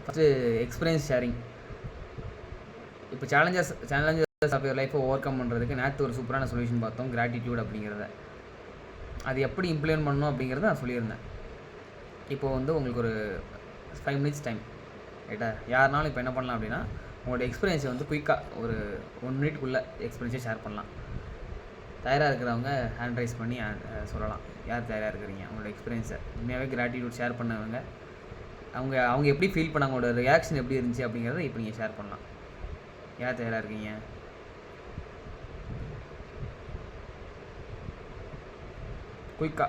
First experience sharing. இப்போ challenges of your லைஃப்பை over come பண்ணுறதுக்கு நேற்று ஒரு சூப்பரான சொல்யூஷன் பார்த்தோம், கிராட்டிடியூட் அப்படிங்கிறத. அது எப்படி இம்ப்ளிமெண்ட் பண்ணணும் அப்படிங்கிறத நான் சொல்லியிருந்தேன். இப்போது வந்து உங்களுக்கு ஒரு 5 minutes டைம் ரைட்டா? யாருனாலும் இப்போ என்ன பண்ணலாம் அப்படின்னா, உங்களோட எக்ஸ்பீரியன்ஸை வந்து குயிக்காக ஒரு 1 minute எக்ஸ்பீரியன்ஸை ஷேர் பண்ணலாம். தயாராக இருக்கிறவங்க ஹேண்ட் ரைஸ் பண்ணி சொல்லலாம், யார் தயாராக இருக்கிறீங்க உங்களோட எக்ஸ்பீரியன்ஸை. உண்மையாகவே கிராட்டிடியூட் ஷேர் பண்ணவங்க அவங்க எப்படி ஃபீல் பண்ணாங்க, அவங்களோட ரியாக்ஷன் எப்படி இருந்துச்சு அப்படிங்கிறத இப்போ நீங்கள் ஷேர் பண்ணலாம். யார் தயாராக இருக்கீங்க? குயிக்கா.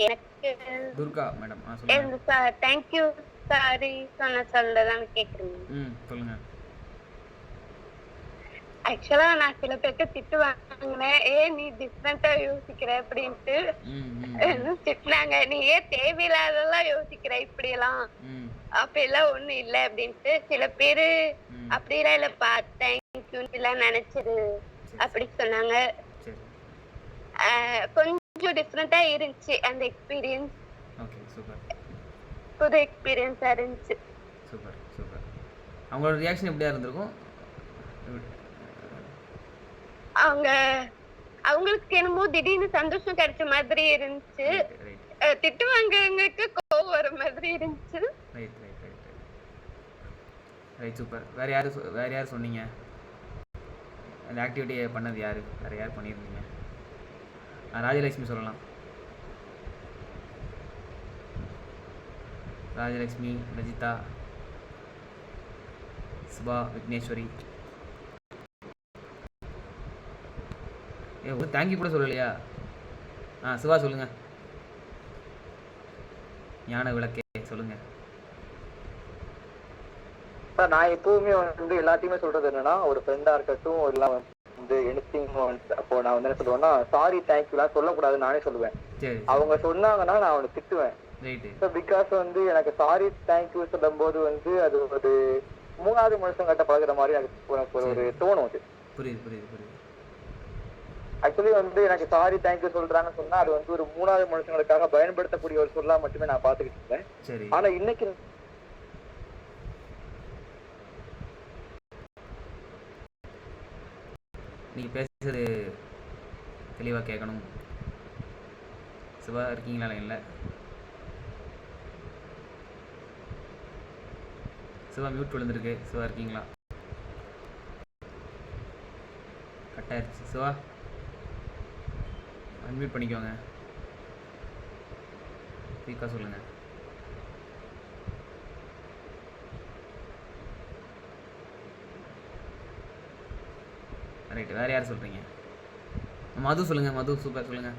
எனக்கு துர்கா மேடம் தேங்க்யூ சாரி சொல்லதான் கேக்குறீங்க. சொல்லுங்க. ஆக்சுவலா நான் சில பேருக்கு திட்டு வாங்கினேன், நீ டிஃப்ரெண்டா யோசிக்கிற அப்படின்ட்டு திட்டினாங்க. நீ ஏன் தேவையில்லாதெல்லாம் யோசிக்கிற இப்படி எல்லாம், அப்படிலாம் ஒண்ணும் இல்லை அப்படின்ட்டு. சில பேரு அப்படிலாம் இல்லப்பா தேங்க்யூ எல்லாம் நினைச்சிரு அப்படி சொன்னாங்க. கொஞ்சம் டிஃப்ரெண்டா இருந்துச்சு அந்த எக்ஸ்பீரியன்ஸ். புது எக்ஸ்பீரியன்ஸா இருந்துச்சு. Super super. அவங்களோட ரியாக்ஷன் எப்படியா இருந்திருக்கும்? அவங்களுக்கு என்னமோ திடீர்னு சந்தோஷம் கிடைச்ச மாதிரி இருந்துச்சு. திட்டு வாங்குறவங்களுக்கு கோவம் வர மாதிரி இருந்துச்சு. Right super. வேற யார் சொன்னீங்க? அந்த ஆக்டிவிட்டியை பண்ணது யாரு? வேற யார் பண்ணியிருந்தீங்க? ராஜலட்சுமி சொல்லலாம். ராஜலட்சுமி, ரஜிதா, சுபா, விக்னேஸ்வரி. தேங்க்யூ கூட சொல்லலையா? சிவா சொல்லுங்க. ஞான விளக்கே சொல்லுங்க. நான் எப்பவுமே வந்து எல்லாத்தையுமே சொல்றது என்னன்னா, ஒரு ஃப்ரெண்டா இருக்கட்டும் எல்லாம் வந்து எனிதிங் அப்போ நான் வந்து என்ன சொல்லுவேன்னா, சாரி தேங்க்யூலாம் சொல்லக்கூடாதுன்னு நானே சொல்லுவேன். அவங்க சொன்னாங்கன்னா நான் அவனை திட்டுவேன். பிகாஸ் வந்து எனக்கு சாரி தேங்க்யூ சொல்லும் போது வந்து அது ஒரு 3வது மனுஷங்கிட்ட பழகுற மாதிரி எனக்கு ஒரு தோணும். அது புரியுது. ஆக்சுவலி வந்து எனக்கு சாரி தேங்க்யூ சொல்றாங்கன்னு சொன்னா அது வந்து ஒரு 3வது மனுஷங்களுக்காக பயன்படுத்தக்கூடிய ஒரு சொல்லா மட்டுமே நான் பாத்துக்கிட்டு இருந்தேன். ஆனா இன்னைக்கு நீங்க பேசுறது தெளிவா கேட்கணும். சிவா இருக்கீங்களா? இல்லை சிவா மியூட் விழுந்திருக்கு. சிவா இருக்கீங்களா? கட் ஆயிடுச்சு. சிவா அன்மியூட் பண்ணிக்கோங்க. குயிக்காக சொல்லுங்க. ரைட். வேற யார் சொல்றீங்க? மது சொல்லுங்க. மது சூப்பர் சொல்லுங்க.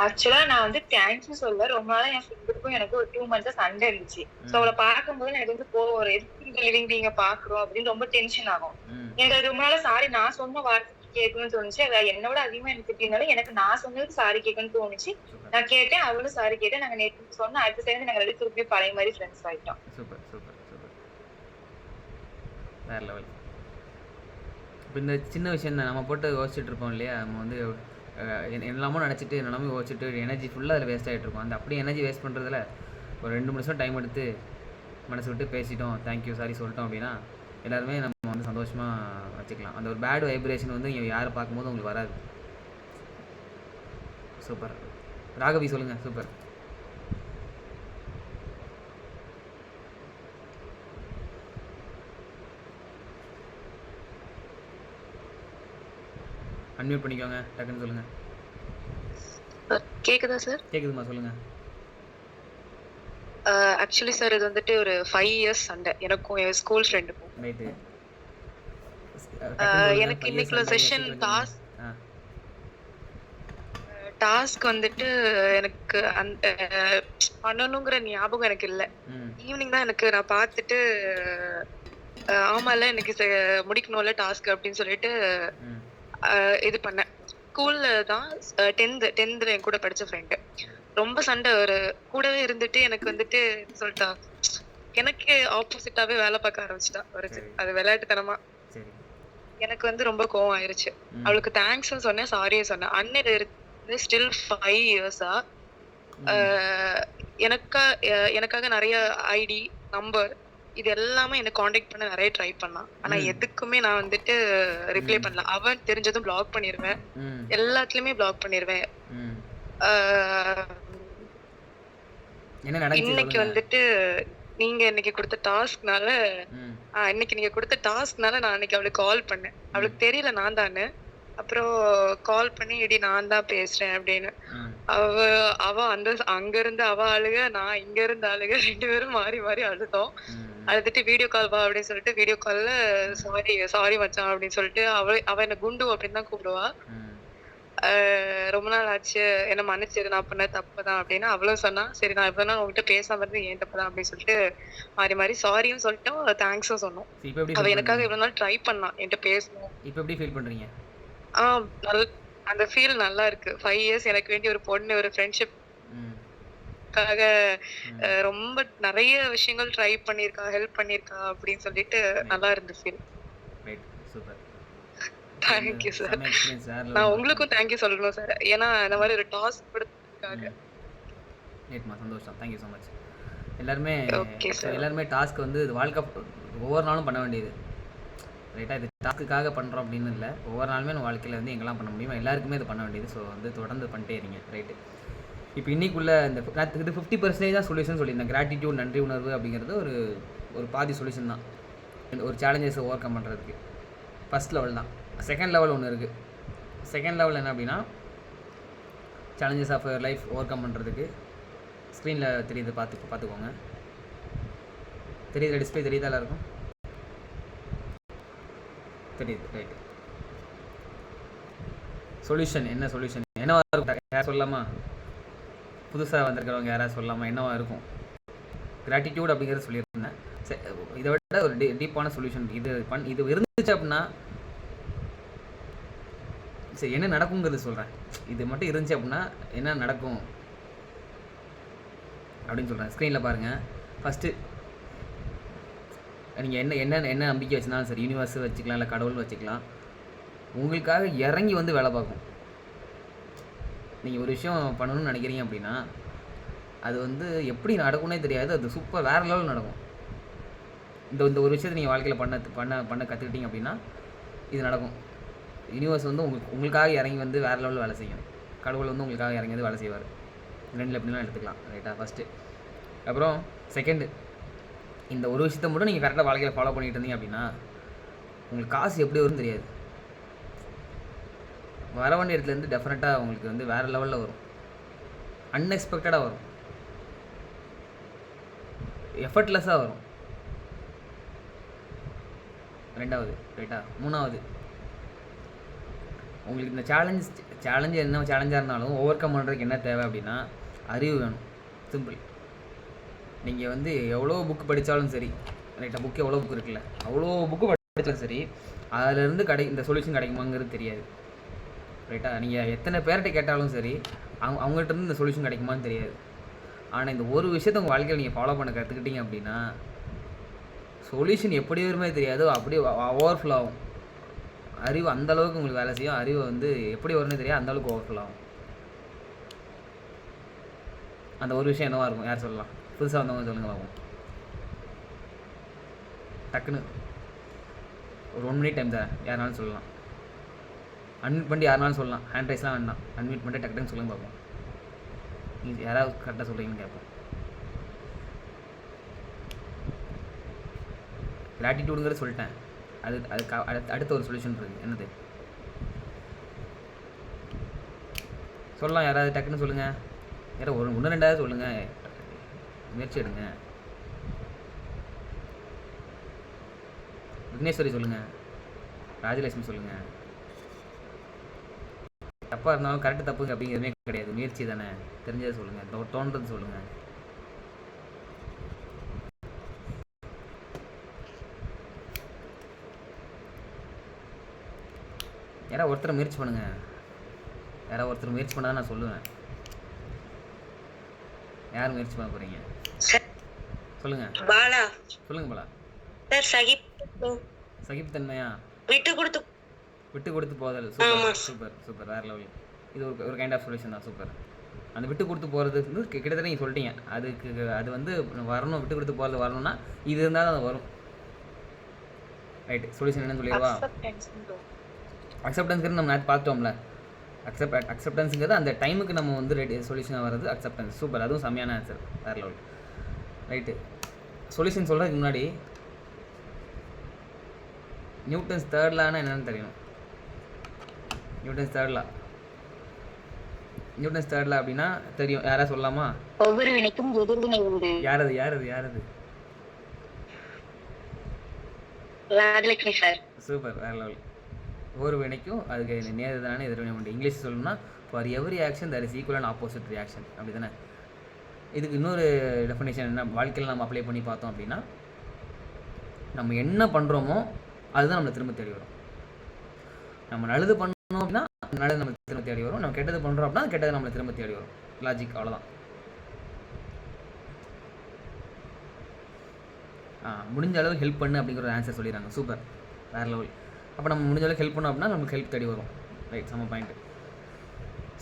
ஆக்சுவலா நான் வந்து தேங்க்யூ சொல்ல ரொம்ப நாளா என் ஃப்ரெண்டுக்கும் எனக்கு ஒரு 2 months சண்டை இருந்துச்சு. சோ அவளை பார்க்கும்போது எனக்கு வந்து கோவம் வரும். எதுக்கு நீங்க பாக்குறோம் அப்படின்னு ரொம்ப டென்ஷன் ஆகும். எனக்கு ரொம்ப நாளா சாரி நான் சொன்ன வார்த்தைக்கு கேட்கணும்னு தோணுச்சு. அது என்னோட அதிகமா எனக்கு திட்டினாலும் எனக்கு நான் சொன்னதுக்கு சாரி கேட்கணும்னு தோணுச்சு. நான் கேட்டேன், அவளும் சாரி கேட்டேன். நாங்க நேற்று சொன்ன அடுத்த சேர்ந்து நாங்க 2 திருப்பி பழைய மாதிரி ஃப்ரெண்ட்ஸ் ஆயிட்டோம். Super super super. வேற லெவல். இப்போ இந்த சின்ன விஷயம் தான் நம்ம போட்டு யோசிச்சுட்டு இருப்போம் இல்லையா? நம்ம வந்து என்னெல்லாமோ நினச்சிட்டு என்னெல்லாமோ யோசிச்சுட்டு எனர்ஜி ஃபுல்லாக அதில் வேஸ்ட் ஆகிட்டு இருக்கும். அந்த அப்படியே எனர்ஜி வேஸ்ட் பண்ணுறதுல ஒரு 2 நிமிஷம் டைம் எடுத்து மனசு விட்டு பேசிட்டோம், தேங்க்யூ சாரி சொல்லிட்டோம் அப்படின்னா எல்லாருமே நம்ம வந்து சந்தோஷமாக வச்சுக்கலாம். அந்த ஒரு பேட் வைப்ரேஷன் வந்து இங்கே யாரை பார்க்கும்போது உங்களுக்கு வராது. சூப்பர். ராகவி சொல்லுங்கள். சூப்பர். அன்மியூட் பண்ணிக்கோங்க. டக்குன்னு சொல்லுங்கள். கேக்குதா சார்? கேக்குதுமா சொல்லுங்க. ஆக்சுவலி சார் இது வந்துட்டு ஒரு 5 years சண்டை எனக்கும் என் ஸ்கூல் ஃப்ரெண்டுக்கும். ரைட்டு. எனக்கு இன்னைக்குள்ள செஷன் டாஸ்க் வந்துட்டு எனக்கு அந்த பண்ணணுங்கிற ஞாபகம் எனக்கு இல்லை. ஈவினிங் தான் எனக்கு நான் பார்த்துட்டு ஆமால எனக்கு முடிக்கணும்ல டாஸ்க் அப்படின்னு சொல்லிட்டு இது பண்ணேன். ஸ்கூல்ல தான் 10th என் கூட படிச்ச ஃப்ரெண்டு. ரொம்ப சண்டை. ஒரு கூடவே இருந்துட்டு எனக்கு வந்துட்டு சொல்லிட்டா, எனக்கு ஆப்போசிட்டாவே வேலை பார்க்க ஆரம்பிச்சிட்டா. அது விளையாட்டுத்தனமா. எனக்கு வந்து ரொம்ப கோவம் ஆயிருச்சு. அவளுக்கு தேங்க்ஸும் சொன்னேன், சாரியும் சொன்னேன். அன்னையில இருந்து ஸ்டில் 5 இயர்ஸா எனக்காக நிறைய ஐடி, நம்பர் இது எல்லாமே என்ன காண்டாக்ட் பண்ண நிறைய ட்ரை பண்ணான். ஆனா எதுக்குமே நான் வந்துட்டு ரிப்ளை பண்ணல. அவன் தெரிஞ்சதும் பிளாக் பண்ணிருவேன், எல்லாத்துலயுமே பிளாக் பண்ணிருவேன். இன்னைக்கு வந்துட்டு நீங்க இன்னைக்கு கொடுத்த டாஸ்க்னால நான் அன்னைக்கு அவளுக்கு கால் பண்ணேன். அவளுக்கு தெரியல நான் தானு. அப்புறம் கால் பண்ணி இடி நான் தான் பேசுறேன் அப்படின்னு. அவ அங்க இருந்து அவ அழுக, நான் இங்க இருந்து அழுக, 2 பேரும் மாறி மாறி அழுதோம். அழுதுட்டு வீடியோ கால் வா அப்படின்னு சொல்லிட்டு வீடியோ கால்ல சாரி மச்சான் அப்படின்னு சொல்லிட்டு அவ என்ன குண்டு அப்படின்னு தான் கூப்பிடுவா. ரொம்ப நாள் ஆச்சு, என்ன மன்னிச்சிரு, நான் பண்ண தப்புதான் அப்படின்னு அவளும் சொன்னா. சரி நான் இவ்வளவு நாள் உங்ககிட்ட பேசாம இருந்து ஏன் தப்புதான் அப்படின்னு சொல்லிட்டு மாறி மாறி சாரியும் சொல்லிட்டோம், தேங்க்ஸும் சொன்னோம். அவ எனக்காக இவ்வளவு நாள் ட்ரை பண்ணான் என்கிட்ட பேசணும். இப்போ எப்படி ஃபீல் பண்றீங்க? அந்த ஃபீல் நல்லா இருக்கு. 5 இயர்ஸ் எனக்கு வேண்டிய ஒரு பொண்ணு ஒரு ஃப்ரெண்ட்ஷிப் ரொம்ப நிறைய விஷயங்கள் ட்ரை பண்ணிருக்கா, ஹெல்ப் பண்ணிருக்கா அப்படின்னு சொல்லிட்டு நல்லா இருந்து ஃபீல். Super, thank you sir. நான் உங்களுக்கும் தேங்க்யூ சொல்லணும் சார். ஏன்னா இந்த மாதிரி ஒரு டாஸ்க் கொடுத்ததுக்காக சந்தோஷம். Thank you so much. எல்லாருமே டாஸ்க் வந்து இது வாழ்க்கை ஒவ்வொரு நாளும் பண்ண வேண்டியது. ரைட்டாக இது டாஸ்க்குக்காக பண்ணுறோம் அப்படின்னு இல்லை, ஒவ்வொரு நாளுமே நம்ம வாழ்க்கையில் வந்து எங்கெல்லாம் பண்ண முடியுமோ எல்லாருக்குமே இது பண்ண வேண்டியது. ஸோ வந்து தொடர்ந்து பண்ணிட்டே இருங்க. ரைட்டு, இப்போ இன்னைக்குள்ள இந்த இது 50% தான் சொல்யூஷன் சொல்லியிருந்தேன். கிராட்டிடியூட், நன்றி உணர்வு அப்படிங்கிறது ஒரு பாதி சொல்யூஷன் தான் ஒரு சேலஞ்சஸை ஓவர் கம் பண்ணுறதுக்கு. ஃபஸ்ட் லெவல் தான். செகண்ட் லெவல் ஒன்று இருக்குது. செகண்ட் லெவல் என்ன அப்படின்னா challenges of your life overcome பண்ணுறதுக்கு ஸ்க்ரீனில் தெரியுது, பார்த்துக்கோங்க. தெரியுது, டிஸ்பிளே தெரியுதா எல்லாருக்கும்? தெரியுது, ரைட்டு. சொல்யூஷன் என்ன என்னவா இருக்கும் யார் சொல்லலாமா? புதுசாக வந்திருக்கிறவங்க யாராவது சொல்லலாமா என்னவா இருக்கும்? கிராட்டிடியூட் அப்படிங்கிறது சொல்லியிருந்தேன். இதை விட ஒரு டீப்பான சொல்யூஷன் இது இருந்துச்சு அப்படின்னா சரி என்ன நடக்குங்கிறது சொல்கிறேன். இது மட்டும் இருந்துச்சு அப்படின்னா என்ன நடக்கும் அப்படின்னு சொல்கிறேன். ஸ்க்ரீனில் பாருங்கள். ஃபஸ்ட்டு நீங்கள் என்ன நம்பிக்கை வச்சுனாலும் சரி, யூனிவர்ஸ் வச்சுக்கலாம், இல்லை கடவுள் வச்சுக்கலாம், உங்களுக்காக இறங்கி வந்து வேலை பார்க்கும். நீங்கள் ஒரு விஷயம் பண்ணணும்னு நினைக்கிறீங்க அப்படின்னா அது வந்து எப்படி நடக்கும்னே தெரியாது, அது சூப்பர் வேறு லெவல் நடக்கும். இந்த ஒரு விஷயத்தை நீங்கள் வாழ்க்கையில் பண்ண கற்றுக்கிட்டீங்க அப்படின்னா இது நடக்கும். யூனிவர்ஸ் வந்து உங்களுக்காக இறங்கி வந்து வேறு லெவலில் வேலை செய்யும். கடவுள் வந்து உங்களுக்காக இறங்கி வந்து வேலை செய்வார். 2 எப்படிலாம் எடுத்துக்கலாம். ரைட்டாக ஃபஸ்ட்டு. அப்புறம் செகண்டு, இந்த ஒரு விஷயத்தை மட்டும் நீங்கள் கரெக்டாக வாழ்க்கையில் ஃபாலோ பண்ணிகிட்டு இருந்தீங்க அப்படின்னா உங்களுக்கு காசு எப்படி வரும்னு தெரியாது. வர வேண்டிய இடத்துலேருந்து டெஃபினட்டாக உங்களுக்கு வந்து வேறு லெவலில் வரும். அன்எக்ஸ்பெக்டடாக வரும், எஃபர்ட்லெஸ்ஸாக வரும். 2வது. ரைட்டா? 3வது, உங்களுக்கு இந்த சேலஞ்சு என்ன சேலஞ்சாக இருந்தாலும் ஓவர் கம் பண்ணுறதுக்கு என்ன தேவை அப்படின்னா அறிவு வேணும். சிம்பிள். நீங்கள் வந்து எவ்வளோ புக்கு படித்தாலும் சரி, ரைட்டாக, புக்கு எவ்வளோ புக்கு இருக்குல்ல, அவ்வளோ புக்கு படித்தாலும் சரி, அதிலேருந்து இந்த சொல்யூஷன் கிடைக்குமாங்கிறது தெரியாது. ரைட்டா? நீங்கள் எத்தனை பேர்கிட்ட கேட்டாலும் சரி, அவங்ககிட்ட இந்த சொல்யூஷன் கிடைக்குமான்னு தெரியாது. ஆனால் இந்த ஒரு விஷயத்தை உங்கள் வாழ்க்கையில் நீங்கள் ஃபாலோ பண்ண கற்றுக்கிட்டீங்க அப்படின்னா சொல்யூஷன் எப்படி வருமே தெரியாது, அப்படியே ஓவர்ஃப்ளோ ஆகும். அறிவு அந்தளவுக்கு உங்களுக்கு வேலை செய்யும். அறிவு வந்து எப்படி வரும்னு தெரியாது, அந்தளவுக்கு ஓவர்ஃப்ளோ ஆகும். அந்த ஒரு விஷயம் என்னவா இருக்கும்? யார் சொல்லலாம்? புதுசாக வந்தவங்க சொல்லுங்க பார்ப்போம். டக்குன்னு ஒரு 1 மினிட் டைம் தான், யாருனாலும் சொல்லலாம். அன்மியூட் பண்ணி யாருனாலும் சொல்லலாம். ஹேண்ட் ரைஸ்லாம் வேண்டாம், அன்மியூட் பண்ணிட்டு டக்குன்னு சொல்லுங்க பார்ப்போம். நீங்கள் யாராவது கரெக்டாக சொல்கிறீங்கன்னு கேட்போம். கிராட்டிடியூடுங்கிறது சொல்லிட்டேன். அடுத்த ஒரு சொல்யூஷன் இருக்குது. என்னது சொல்லலாம்? யாராவது டக்குன்னு சொல்லுங்கள். யாராவது 1-2 சொல்லுங்கள், முயற்சி எடுங்க. விக்னேஸ்வரி சொல்லுங்கள், ராஜலட்சுமி சொல்லுங்கள். தப்பாக இருந்தாலும் கரெக்டு தப்பு அப்படிங்கிறதுமே கிடையாது, முயற்சி தானே. தெரிஞ்சதை சொல்லுங்கள், தோன்றது சொல்லுங்கள். யாராவது ஒருத்தர் முயற்சி பண்ணுங்கள். யாராவது ஒருத்தர் முயற்சி பண்ணால் நான் சொல்லுவேன். யார் முயற்சி பண்ண போகிறீங்க? சொல்லுங்கள். பாலா. சொல்லுங்கள் பாலா. சார், சகிப்புத்தன்மையா? விட்டு கொடுத்து விட்டு கொடுத்து போதல். சூப்பர் சூப்பர் சூப்பர், வேறு லெவல். இது ஒரு கைண்ட் ஆஃப் சொல்யூஷன் தான். சூப்பர். அந்த விட்டு கொடுத்து போகிறது வந்து கிட்டத்தட்ட நீங்கள் சொல்லிட்டீங்க. அதுக்கு அது வந்து வரணும், விட்டு கொடுத்து போகிறது வரணும்னா இது இருந்தால் தான் அது வரும். ரைட்டு. சொல்யூஷன் என்னன்னு சொல்லிடுவா? அக்செப்டன்ஸ்ங்கிறது நம்ம நேற்று பார்த்துட்டோம்ல. அக்செப்டன்ஸுங்கிறது அந்த டைமுக்கு நம்ம வந்து ரெடி சொல்யூஷனாக வர்றது அக்செப்டன்ஸ். சூப்பர், அதுவும் செம்மையான ஆன்சர், வேறு லெவல். ரைட்டு. சொல்யூஷன் சொல்கிறதுக்கு முன்னாடி நியூட்டன்ஸ் தேர்ட் லானா என்னென்னு தெரியணும். நியூட்டன்ஸ் தேர்ட் லா அப்படின்னா தெரியும். யாரா சொல்லலாமா? ஒவ்வொரு வினைக்கும் எதிர்வினை உண்டு. யாரது? ராஜலட்சுமி சார். சூப்பர், வேற லெவல். ஒவ்வொரு வினைக்கும் அதுக்கு நேர்தானே எதிர்வினை உண்டு. இங்கிலீஷ் சொல்லணும்னா for every action there is equal and opposite reaction, அப்படி தானே? இதுக்கு இன்னொரு டெஃபினேஷன் என்ன வாழ்க்கையில் நம்ம அப்ளை பண்ணி பார்த்தோம் அப்படின்னா, நம்ம என்ன பண்ணுறோமோ அதுதான் நம்மளை திரும்ப தேடி வரும். நம்ம நல்லது பண்ணோம் அப்படின்னா நல்லது நம்மளை திரும்ப தேடி வரும். நம்ம கெட்டது பண்ணுறோம் அப்படின்னா கெட்டது நம்மளை திரும்ப தேடி வரும். லாஜிக், அவ்வளோதான். முடிஞ்ச அளவு ஹெல்ப் பண்ணு அப்படிங்கிற ஒரு ஆன்சர் சொல்லிடுறாங்க. சூப்பர், வேறு லெவல். அப்போ நம்ம முடிஞ்ச அளவுக்கு ஹெல்ப் பண்ணோம் அப்படின்னா நமக்கு ஹெல்ப் தேடி வரும். ரைட், சம பாயிண்ட்.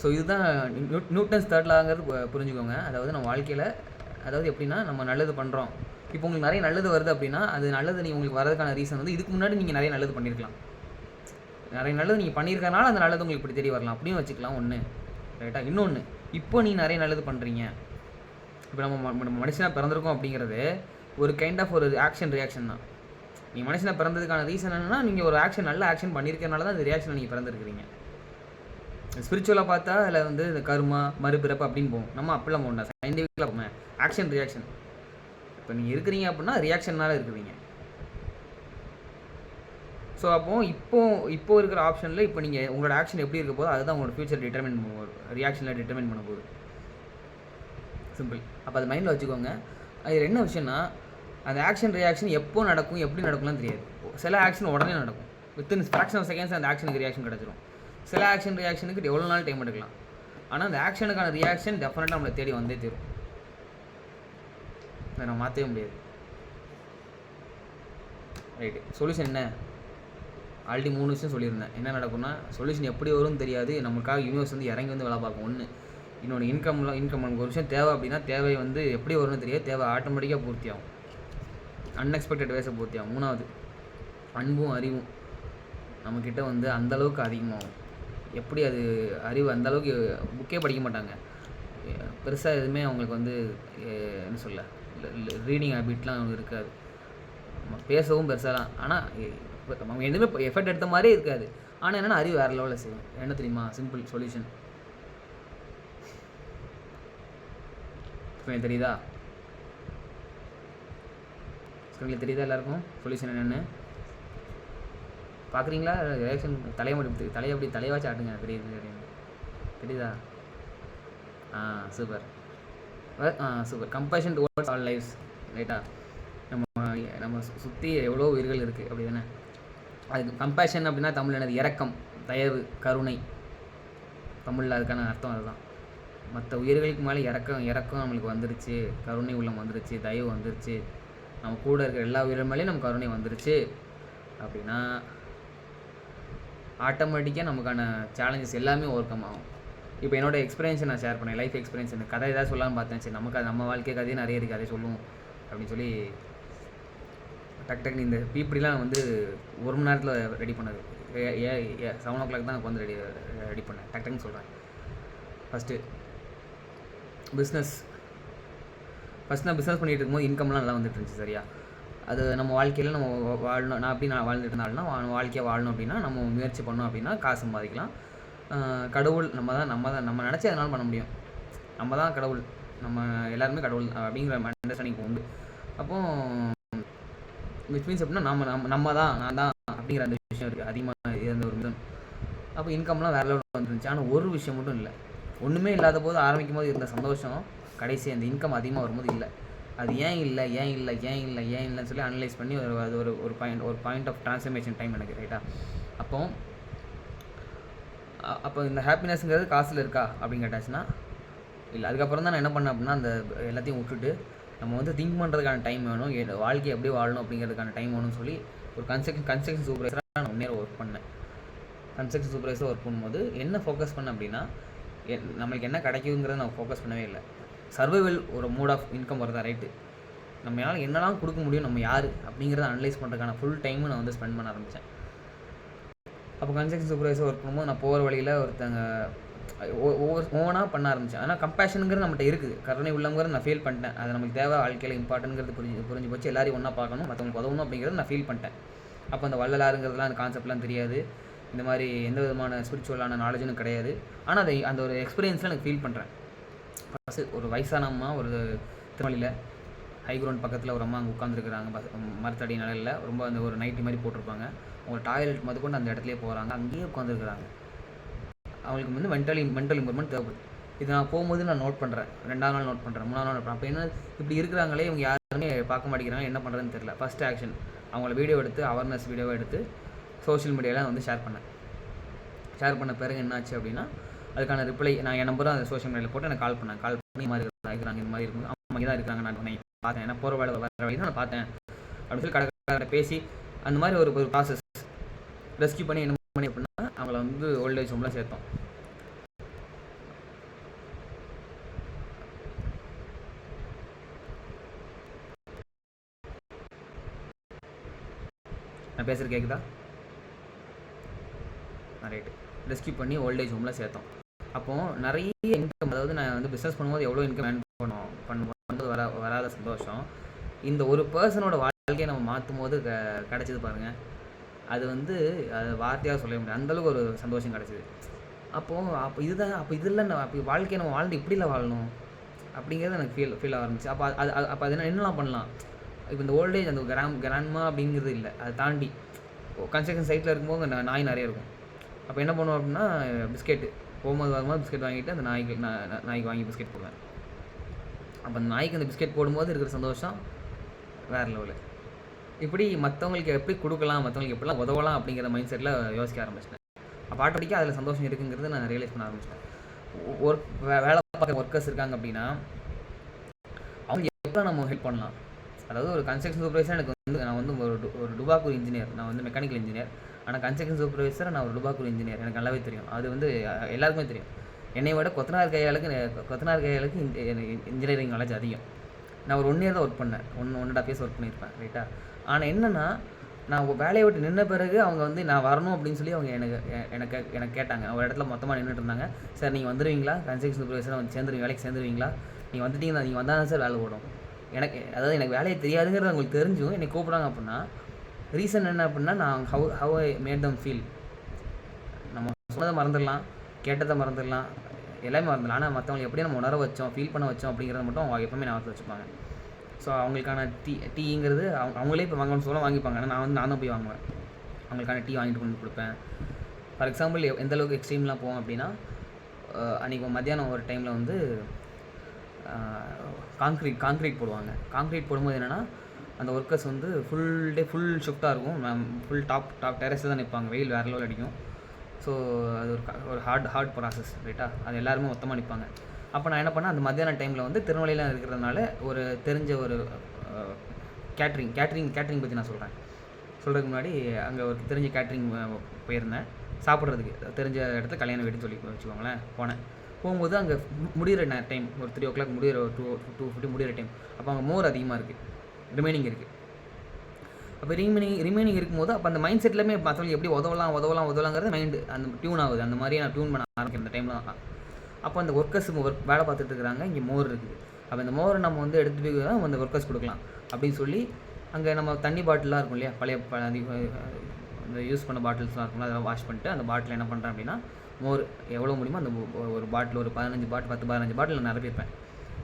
ஸோ இதுதான் நியூட்டன்ஸ் தேர்ட் லாங்கிறது புரிஞ்சுக்கோங்க. அதாவது நம்ம வாழ்க்கையில், அதாவது எப்படின்னா நம்ம நல்லது பண்ணுறோம். இப்போ உங்களுக்கு நிறைய நல்லது வருது அப்படின்னா அது நல்லது உங்களுக்கு வரதுக்கான ரீசன் வந்து இதுக்கு முன்னாடி நீங்கள் நிறைய நல்லது பண்ணியிருக்கலாம். நிறைய நல்லது நீங்கள் பண்ணியிருக்கனால அந்த நல்லது உங்களுக்கு இப்படி தெரிய வரலாம் அப்படின்னு வச்சுக்கலாம். ஒன்று ரைட்டாக. இன்னொன்று, இப்போ நீங்கள் நிறைய நல்லது பண்ணுறீங்க. இப்போ நம்ம மனுஷனாக பிறந்திருக்கோம் அப்படிங்கிறது ஒரு கைண்ட் ஆஃப் ஒரு ஆக்ஷன் ரியாக்ஷன் தான். நீங்கள் மனுஷனாக பிறந்ததுக்கான ரீசன் என்னென்னா நீங்கள் ஒரு நல்ல ஆக்ஷன் பண்ணியிருக்கனால தான் அந்த ரியாக்ஷனை நீங்கள் பிறந்திருக்கிறீங்க. ஸ்பிரிச்சுவலாக பார்த்தா அதில் வந்து இந்த கர்மா, மறுபிறப்பு அப்படின்னு போகும். நம்ம அப்படிலாம் போகணும். சயின்டிஃபிக்கலாக போவேன் ஆக்ஷன் ரியாக்ஷன். இப்போ நீங்கள் இருக்கிறீங்க அப்படின்னா ரியாக்ஷனால் இருக்கிறீங்க. ஸோ அப்போது இப்போ இருக்கிற ஆப்ஷனில் இப்போ நீங்கள் உங்களோட ஆக்ஷன் எப்படி இருக்க போதோ அதுதான் உங்களோட ஃபியூச்சர் டிட்டர்மின் ரியாக்ஷனில் டிட்டர்மின் பண்ண போகுது. சிம்பிள். அப்போ அது மைண்டில் வச்சுக்கோங்க. அது என்ன விஷயம்னா, அந்த ஆக்ஷன் ரியாக்ஷன் எப்போ நடக்கும் எப்படி நடக்கும்லாம் தெரியாது. சில ஆக்ஷன் உடனே நடக்கும். வித்தின் ஃப்ராக்ஷன் ஆஃப் செகண்ட்ஸ் அந்த ஆக்ஷனுக்கு ரியாக்ஷன் கிடச்சிரும். சில ஆக்ஷன் ரியாக்ஷனுக்கு எவ்வளோ நாள் டைம் எடுக்கலாம். ஆனால் அந்த ஆக்ஷனுக்கான ரியாக்ஷன் டெஃபினட்டாக நம்மளை தேடி வந்தே தரும். அதை நம்ம மாற்றவே முடியாது. ரைட்டு. சொல்யூஷன் என்ன? ஆல்ரெடி 3 விஷயம் சொல்லியிருந்தேன். என்ன நடக்கும்னா, சொல்யூஷன் எப்படி வரும்னு தெரியாது. நம்மளுக்காக யூனிவர்ஸ் வந்து இறங்கி வந்து வேலை பார்க்கும். ஒன்று. இன்னொன்று, இன்கம் நமக்கு ஒரு விஷயம் தேவை அப்படின்னா தேவை வந்து எப்படி வரும்னு தெரியாது. தேவை ஆட்டோமேட்டிக்காக பூர்த்தி ஆகும். அன்எக்ஸ்பெக்டட் வேஸை பூர்த்தி ஆகும். 3வது, அன்பும் அறிவும் நம்மக்கிட்ட வந்து அந்தளவுக்கு அதிகமாகும். எப்படி அது அறிவு அந்தளவுக்கு புக்கே படிக்க மாட்டாங்க. பெருசாக எதுவுமே அவங்களுக்கு வந்து என்ன சொல்ல ரீடிங் ஹேபிட்லாம் இருக்காது. நம்ம பேசவும் பெருசாலாம். ஆனால் அவங்க எதுவுமே எஃபர்ட் எடுத்த மாதிரியே இருக்காது. ஆனால் என்னென்னா அறிவு வேறு லெவலில் செய்யும். என்ன தெரியுமா? Simple solution. இப்போ தெரியுதா? ஸ்க்ரீனில் தெரியுதா எல்லாருக்கும் சொல்யூஷன் என்னென்னு? பார்க்குறீங்களா? ரியாக்ஷன் தலையை அப்படி தலைவாச்சு ஆட்டுங்க. தெரியுதா? Super super. Compassion towards all lifes. ரைட்டா? நம்ம சுற்றி எவ்வளோ உயிர்கள் இருக்குது, அப்படி தானே? அதுக்கு கம்பேஷன் அப்படின்னா தமிழ் என்னது? இரக்கம், தயவு, கருணை. தமிழில் அதுக்கான அர்த்தம் அதுதான். மற்ற உயிர்களுக்கு மேலே இறக்கம் நம்மளுக்கு வந்துருச்சு. கருணை உள்ளம் வந்துருச்சு, தயவு வந்துருச்சு. நம்ம கூட இருக்கிற எல்லா உயிர்கள் மேலேயும் நம்ம கருணை வந்துருச்சு அப்படின்னா ஆட்டோமேட்டிக்காக நமக்கான சேலஞ்சஸ் எல்லாமே ஓவர் கம் ஆகும். இப்போ என்னோட எக்ஸ்பீரியன்ஸை நான் ஷேர் பண்ணேன். Life experience. இந்த கதை ஏதாவது சொல்லலாம்னு பார்த்தேன். சரி, நமக்கு நம்ம வாழ்க்கை கதையே நிறைய இருக்குது, அதை சொல்லுவோம் அப்படின்னு சொல்லி டக்குன்னு இந்த இப்படிலாம் வந்து 1 மணி நேரத்தில் ரெடி பண்ணது. 7 o'clock தான் எனக்கு வந்து ரெடி பண்ணேன். டக்குன்னு சொல்கிறேன். ஃபஸ்ட்டு நான் பிஸ்னஸ் பண்ணிகிட்டு இருக்கும்போது இன்கம்லாம் நல்லா வந்துட்டு இருந்துச்சு. சரியா? அது நம்ம வாழ்க்கையில் நம்ம வாழணும். நான் வாழ்ந்துட்டு இருந்தாலும்னா வாழ்க்கையை வாழணும் அப்படின்னா நம்ம முயற்சி பண்ணோம் அப்படின்னா காசு சம்பாதிக்கலாம். கடவுள் நம்ம நினச்சி அதனால பண்ண முடியும். நம்ம தான் கடவுள், நம்ம எல்லாருமே கடவுள் அப்படிங்கிற அண்டர்ஸ்டாண்டிங் உண்டு. அப்போது விச் மீன்ஸ் அப்படின்னா நம்ம தான் நான் தான் அப்படிங்கிற அந்த விஷயம் இருக்குது. அதிகமாக இருந்த ஒரு மிதம். அப்போ இன்கம்லாம் வேறு லெவலில் வந்துருந்துச்சு. ஆனால் ஒரு விஷயம் மட்டும் இல்லை. ஒன்றுமே இல்லாத போது ஆரம்பிக்கும் போது இருந்த சந்தோஷம் கடைசி அந்த இன்கம் அதிகமாக வரும்போது இல்லை. அது ஏன் இல்லைன்னு சொல்லி அனலைஸ் பண்ணி அது ஒரு பாயிண்ட் ஆஃப் ட்ரான்ஸ்ஃபர்மேஷன் டைம் எனக்கு. ரைட்டா? அப்போ இந்த ஹாப்பினஸ்ங்கிறது காசில் இருக்கா அப்படின்னு கேட்டாச்சுன்னா இல்லை. அதுக்கப்புறம் தான் நான் என்ன பண்ணேன் அப்படின்னா அந்த எல்லாத்தையும் விட்டுட்டு நம்ம வந்து திங்க் பண்ணுறதுக்கான டைம் வேணும், வாழ்க்கையை எப்படி வாழணும் அப்படிங்கிறதுக்கான டைம் வேணும்னு சொல்லி ஒரு கன்ஸ்ட்ரக்ஷன் சூப்பர்வைசராக ஃபோக்கஸ்டாக நான் 1 இயர் ஒர்க் பண்ணேன். கன்ஸ்ட்ரக்ஷன் சூப்பர்வைசர் ஒர்க் பண்ணும்போது என்ன ஃபோக்கஸ் பண்ணேன் அப்படின்னா, நம்மளுக்கு என்ன கிடைக்குங்கிறத நான் ஃபோக்கஸ் பண்ணவே இல்லை. சர்வைவல் ஒரு மோட் ஆஃப் இன்கம் வருதா, ரைட்டு, நம்மளால் என்னெல்லாம் கொடுக்க முடியும், நம்ம யார் அப்படிங்கிறத அனலைஸ் பண்ணுறதுக்கான ஃபுல் டைமும் நான் வந்து ஸ்பெண்ட் பண்ண ஆரம்பித்தேன். அப்போ கன்ஸ்ட்ரக்ஷன் சூப்பர்வைசர் ஒர்க் பண்ணும்போது நான் போகிற வழியில் ஒருத்தங்க ஓனாக பண்ண ஆரம்பித்தேன். ஆனால் கம்பேஷனுங்கிறது நம்மகிட்ட இருக்குது, கருணை உள்ளங்கிறது நான் ஃபீல் பண்ணிட்டேன். அது நமக்கு தேவை, வாழ்க்கையில் இம்பார்ட்டன்ங்கிறது புரிஞ்சு போச்சு. எல்லாரையும் ஒன்றா பார்க்கணும், மற்றவங்களுக்கு உதவணும் அப்படிங்கிறது நான் ஃபீல் பண்ணிட்டேன். அப்போ அந்த வள்ளலாருங்கிறதுலாம் அந்த கான்செப்ட்லாம் தெரியாது, இந்த மாதிரி எந்த விதமான ஸ்பிரிச்சுவலான நாலேஜும் கிடையாது. ஆனால் அந்த ஒரு எக்ஸ்பீரியன்ஸில் எனக்கு ஃபீல் பண்ணுறேன். ஃபஸ்ட்டு ஒரு வயசான அம்மா ஒரு திருமலையில் ஹை கிரவுண்ட் பக்கத்தில் ஒரு அம்மா அங்கே உட்காந்துருக்குறாங்க, மரத்தடி நிலையில் ரொம்ப அந்த ஒரு நைட்டி மாதிரி போட்டிருப்பாங்க. அவங்க டாய்லெட் முதற்கொண்டு அந்த இடத்துலேயே போகிறாங்க, அங்கேயே உட்காந்துருக்குறாங்க. அவங்களுக்கு வந்து மென்டல் இம்ப்ரூவ்மெண்ட் தேவைப்படுது. இது நான் போகும்போது நான் நோட் பண்ணுறேன், 2ஆவது நாள் நோட் பண்ணுறேன், 3ஆவது நாள் நோட் பண்ணுறேன். அப்போ என்ன இப்படி இருக்கிறாங்களே, இவங்க யாருமே பார்க்க மாட்டேங்கிறாங்க, என்ன பண்ணுறதுன்னு தெரியல. ஃபஸ்ட் ஆக்ஷன் அவங்கள வீடியோ எடுத்து, அவேர்னஸ் வீடியோவை எடுத்து சோஷியல் மீடியாவில் வந்து ஷேர் பண்ண பிறகு என்னாச்சு அப்படின்னா, அதுக்கான ரிப்ளை நான் என் நம்பரும் அந்த சோஷியல் மீடியாவில் போட்டு எனக்கு கால் பண்ணி இந்த மாதிரி இருக்கிறாங்க, இந்த மாதிரி இருக்கும், அவங்க இங்கே தான் இருக்காங்க, நான் பார்த்தேன், ஏன்னா போகிற வேலை வர வழி நான் பார்த்தேன் அப்படின்னு சொல்லி கடை பேசி அந்த மாதிரி ஒரு ப்ராசஸ் ரெஸ்கியூ பண்ணி என்ன பண்ணி அப்படின்னா அவங்கள வந்து ஓல்டேஜ் ஹோமில் சேர்த்தோம். நான் பேசுகிறது கேட்குதா? ரைட்டு, ரெஸ்கியூ பண்ணி ஓல்டேஜ் ஹோமில் சேர்த்தோம். அப்போது நிறைய இன்கம், அதாவது நான் வந்து பிஸ்னஸ் பண்ணும்போது எவ்வளோ இன்கம் ஏர்ன் பண்ணும்போது வராத சந்தோஷம் இந்த ஒரு பர்சனோட வாழ்க்கையை நம்ம மாற்றும் போது கிடச்சிது பாருங்கள். அது வந்து அது வார்த்தையாக சொல்ல முடியாது, அந்தளவுக்கு ஒரு சந்தோஷம் கிடச்சிது. அப்போ இதில் அப்போ வாழ்க்கையை நம்ம வாழ்ந்து இப்படில வாழணும் அப்படிங்கிறது எனக்கு ஃபீல் ஆரம்பிச்சு. அப்போ அது என்னெல்லாம் பண்ணலாம். இப்போ இந்த ஓல்டேஜ் அந்த கிராண்ட்மா அப்படிங்கிறது இல்லை, அதை தாண்டி கன்ஸ்ட்ரக்ஷன் சைட்டில் இருக்கும்போது அங்கே நாய் நிறைய இருக்கும். அப்போ என்ன பண்ணுவோம் அப்படின்னா, பிஸ்கெட்டு வரும்போது பிஸ்கெட் வாங்கிட்டு அந்த நாய்க்கு வாங்கி பிஸ்கெட் போடுவேன். அப்போ அந்த நாய்க்கு அந்த பிஸ்கெட் போடும்போது இருக்கிற சந்தோஷம் வேறு லெவலு. இப்படி மற்றவங்களுக்கு எப்படி கொடுக்கலாம், மற்றவங்களுக்கு எப்படிலாம் உதவலாம் அப்படிங்கிற மைண்ட் செட்டில் யோசிக்க ஆரம்பிச்சிட்டேன். அப்போ ஆட்டோமேட்டிக்காக அதில் சந்தோஷம் இருக்குங்கிறது நான் ரியலைஸ் பண்ண ஆரம்பிச்சிட்டேன். வேலை பார்க்குற ஒர்க்கர்ஸ் இருக்காங்க அப்படின்னா அவங்க எப்போ நம்ம ஹெல்ப் பண்ணலாம். அதாவது ஒரு கன்ஸ்ட்ரக்ஷன் சூப்பர்வைசர் எனக்கு வந்து நான் வந்து ஒரு டுபாக்கூர் இன்ஜினியர், நான் வந்து மெக்கானிக்கல் இன்ஜினியர். ஆனால் கன்ஸ்ட்ரக்ஷன் சூப்பர்வைசர் நான் ஒரு டுபாக்கூர் இன்ஜினியர், எனக்கு நல்லாவே தெரியும். அது வந்து எல்லாருக்குமே தெரியும். என்னை விட கொத்தனார் கையாளுக்கு இன்ஜினியரிங் நாலேஜ் அதிகம். நான் ஒரு 1 இயர் தான் ஒர்க் பண்ணேன், 1.5 இயர்ஸ் ஒர்க் பண்ணியிருப்பேன், ரைட்டா. ஆனால் என்னென்னா, நான் வேலையை விட்டு நின்ன பிறகு அவங்க வந்து நான் வரணும் அப்படின்னு சொல்லி அவங்க எனக்கு கேட்டாங்க. ஒரு இடத்துல மொத்தமாக நின்றுட்டு இருந்தாங்க. சார் நீங்கள் வந்துடுவீங்களா, கன்ஸ்ட்ரக்ஷன் சூப்பர்வைசர் வந்து வேலைக்கு சேர்ந்துருவீங்களா, நீங்கள் வந்துட்டீங்கன்னா நீங்கள் வந்தால் தான் சார் வேலை போடும். எனக்கு வேலையை தெரியாதுங்கிறது அவங்களுக்கு தெரிஞ்சும் என்னை கூப்பிட்றாங்க அப்படின்னா ரீசன் என்ன அப்படின்னா, நான் how I made them feel. நம்ம சொன்னதை மறந்துடலாம், கேட்டதை மறந்துடலாம், எல்லாமே மறந்துடலாம். ஆனால் மற்றவங்களுக்கு எப்படி நம்ம உணர வச்சோம், ஃபீல் பண்ண வச்சோம் அப்படிங்கிறத மட்டும் அவங்க எப்பவுமே ஞாபகத்தில் வச்சுப்பாங்க. ஸோ அவங்களுக்கான டீங்கிறது அவங்களே இப்போ வாங்கணும்னு சொல்ல வாங்கிப்பாங்க. ஆனால் நான் தான் போய் வாங்குவேன், அவங்களுக்கான டீ வாங்கிட்டு கொண்டு கொடுப்பேன். ஃபார் எக்ஸாம்பிள் எந்தளவுக்கு எக்ஸ்ட்ரீம்லாம் போவோம் அப்படின்னா, அன்றைக்கி மத்தியானம் ஒரு டைமில் வந்து கான்க்ரீட் போடுவாங்க. கான்க்ரீட் போடும்போது என்னென்னா, அந்த ஒர்க்கர்ஸ் வந்து ஃபுல் ஷிஃப்ட்டாக இருக்கும், ஃபுல் டாப் டெரஸில் தான் நிற்பாங்க, வெயில் வேறு லெவல் அடிக்கும். ஸோ அது ஒரு ஹார்ட் ப்ராசஸ், ரைட்டா. அது எல்லாருமே மொத்தமாக நிற்பாங்க. அப்போ நான் என்ன பண்ணேன், அந்த மத்தியான டைமில் வந்து திருநெல்வேலியில் இருக்கிறதுனால ஒரு தெரிஞ்ச ஒரு கேட்ரிங் பற்றி நான் சொல்கிறதுக்கு முன்னாடி அங்கே ஒரு தெரிஞ்ச கேட்ரிங் போயிருந்தேன் சாப்பிட்றதுக்கு. தெரிஞ்ச இடத்துல கல்யாண வீடுன்னு சொல்லி வச்சுக்கோங்களேன். போகும்போது அங்கே முடிகிற டைம் ஒரு 3 o'clock முடிகிற, 2:50 முடிகிற டைம். அப்போ அங்கே மோர் அதிகமாக இருக்குது, ரிமைனிங் இருக்குது. அப்போ ரிமைனிங் இருக்கும்போது அப்போ அந்த மைண்ட் செட்லேயுமே மற்றவங்களுக்கு எப்படி உதவலாங்கிறது மைண்டு அந்த டியூன் ஆகுது. அந்த மாதிரி நான் டியூன் பண்ண ஆரம்பிக்கிறேன் அந்த டைமில் தான். அப்போ அந்த ஒர்க்கர்ஸ் வேலை பார்த்துட்டு இருக்கிறாங்க, இங்கே மோர் இருக்குது. அப்போ இந்த மோரை நம்ம வந்து எடுத்து போய் தான் அந்த ஒர்க்கர்ஸ் கொடுக்கலாம் அப்படின்னு சொல்லி, அங்கே நம்ம தண்ணி பாட்டிலாம் இருக்கும் இல்லையா, பழைய இந்த யூஸ் பண்ண பாட்டில்ஸ்லாம் இருக்கும்ல, அதெல்லாம் வாஷ் பண்ணிட்டு அந்த பாட்டில் என்ன பண்ணுறேன் அப்படின்னா, மோர் எவ்வளோ முடியுமோ அந்த ஒரு பாட்டில் ஒரு 10-15 பாட்டில்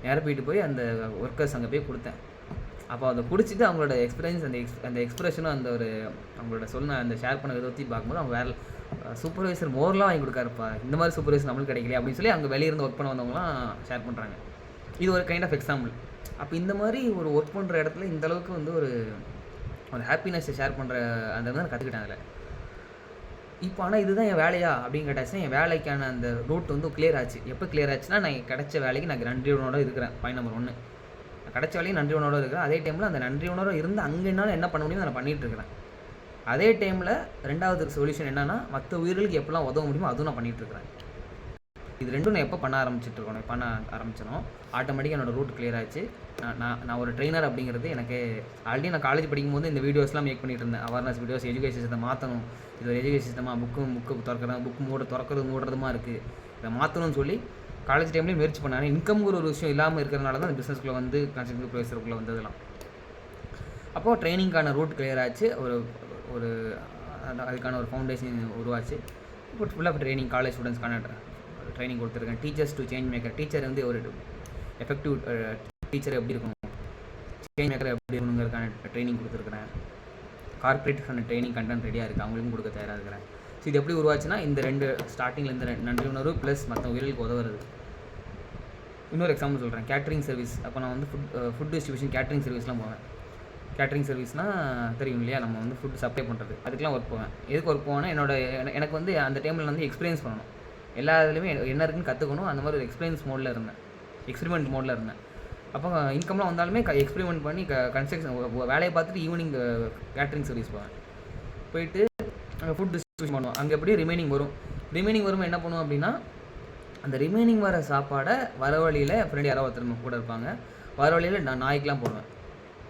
நிரப்பிட்டு போய் அந்த ஒர்க்கர்ஸ் அங்கே போய் கொடுத்தேன். அப்போ அதை குடிச்சிட்டு அவங்களோட எக்ஸ்பீரியன்ஸ் அந்த எக்ஸ்பிரஷனும் அந்த ஒரு அவங்களோட அந்த ஷேர் பண்ண விதத்தை பார்க்கும்போது அவங்க வேறு சூப்பர்வைசர் மோர்லாம் வாங்கி கொடுக்காருப்பா, இந்த மாதிரி சூப்பர்வைசர் நம்மளுக்கு கிடைக்கல அப்படின்னு சொல்லி அங்கே வெளியிருந்து ஒர்க் பண்ண வந்தவங்களாம் ஷேர் பண்ணுறாங்க. இது ஒரு கைண்ட் ஆஃப் எக்ஸாம்பிள். அப்போ இந்த மாதிரி ஒரு ஒர்க் பண்ணுற இடத்துல இந்தளவுக்கு வந்து ஒரு ஹாப்பினஸ்ஸை ஷேர் பண்ணுற அந்த தான் கற்றுக்கிட்டேன் அதில். இப்போ ஆனால் இதுதான் என் வேலையா அப்படின்னு கேட்டாச்சுன்னா, என் வேலைக்கான அந்த ரூட் வந்து கிளியர் ஆச்சு. எப்போ கிளியர் ஆச்சுன்னா, நான் கிடைச்ச வேலைக்கு நான் நன்றி உணர்வோடு இருக்கிறேன். பாயிண்ட் நம்பர் 1, கிடைச்ச வேலையும் நன்றி உணர்வோடு இருக்கிறேன். அதே டைமில் அந்த நன்றி உணர்வு இருந்து அங்கே என்னால் என்ன பண்ண முடியுமோ நான் பண்ணிகிட்டு இருக்கிறேன். அதே டைமில் ரெண்டாவது சொல்யூஷன் என்னென்னா, மற்ற உயிர்களுக்கு எப்படிலாம் உதவ முடியுமோ அதுவும் நான் பண்ணிகிட்ருக்கிறேன். இது ரெண்டும் நான் எப்போ பண்ண ஆரம்பிச்சனோ ஆட்டோமேட்டிக்காக என்னோடய ரூட் கிளியர் ஆச்சு. நான் ஒரு ட்ரெயினர் அப்படிங்கிறது எனக்கு ஆல்ரெடி நான் காலேஜ் படிக்கும்போது இந்த வீடியோஸ்லாம் மேக் பண்ணிட்டு இருந்தேன். அவேர்னஸ் வீடியோஸ், எஜுகேஷன் சிஸ்டம் மாற்றணும், இது ஒரு எஜுகேஷன் சிஸ்டமாக புக்கு திறக்கிறேன், திறக்கிறது மூடுறதுமா இருக்குது, இதை மாற்றணும்னு சொல்லி காலேஜ் டைம்லேயும் முயற்சி பண்ணேன். ஆனால் இன்கம்ங்கிற ஒரு விஷயம் இல்லாமல் இருக்கிறதுனால தான் அந்த பிஸ்னஸ்க்குள்ளே வந்து கன்ஸ்ட்ரக்டிவ் ப்ரொஃபஸருக்குள்ளே வந்ததெல்லாம். அப்போது ட்ரைனிங்கான ரூட் கிளியர் ஆச்சு. ஒரு அதுக்கான ஒரு ஃபவுண்டேஷன் உருவாச்சு. இப்போ ஃபுல்லாக ட்ரைனிங், காலேஜ் ஸ்டூடெண்ட்ஸ்க்கான ட்ரைனிங் கொடுத்துருக்கேன். Teachers to change maker. Teacher வந்து ஒரு எஃபெக்டிவ் டீச்சர் எப்படி இருக்கணும், சேஞ்ச் மேக்கர் எப்படி இருக்கணுங்கிறதுக்கான ட்ரைனிங் கொடுத்துருக்குறேன். கார்பரேட்டுக்கான ட்ரைனிங் கண்டென்ட் ரெடியாக இருக்குது, அவங்களுக்கும் கொடுக்க தயாராக இருக்கிறேன். ஸோ இது எப்படி உருவாச்சுன்னா, இந்த ஸ்டார்டிங்கில் இந்த நன்றி உணர்வு ப்ளஸ் மற்ற உயிர்களுக்கு உதவுறது. இன்னொரு எக்ஸாம்பிள் சொல்கிறேன். Catering service. அப்போ நான் வந்து ஃபுட் டிஸ்ட்ரிபியூஷன் கேட்ரிங் சர்வீஸ்லாம் போவேன். கேட்ரிங் சர்வீஸ்னால் தெரியும் இல்லையா, நம்ம வந்து ஃபுட் சப்ளை பண்ணுறது, அதுக்கெலாம் ஒர்க் போவேன். எதுக்கு ஒர்க் போவேன்னா, எனக்கு வந்து அந்த டைமில் வந்து எக்ஸ்பீரியன்ஸ் பண்ணணும், எல்லா இதுலேயுமே என்ன இருக்குன்னு கற்றுக்கணும். அந்த மாதிரி ஒரு எக்ஸ்பெரிமெண்ட் மோடில் இருந்தேன். அப்போ இன்கம்லாம் வந்தாலுமே எக்ஸ்பெரிமெண்ட் பண்ணி கன்ஸ்ட்ரக்ஷன் வேலையை பார்த்துட்டு ஈவினிங் கேட்ரிங் சர்வீஸ் போவேன். போயிட்டு அங்கே ஃபுட் டிஸ்ட்ரிபியூஷன் பண்ணுவோம். அங்கே எப்படி ரிமைனிங் வரும் என்ன பண்ணுவோம் அப்படின்னா, அந்த ரிமைனிங் வர சாப்பாடை வர வழியில் ஃப்ரெண்ட் யாரோ ஒருத்தர் கூட இருப்பாங்க, வர வழியில் நான் நாய்க்கெலாம் போடுவேன்.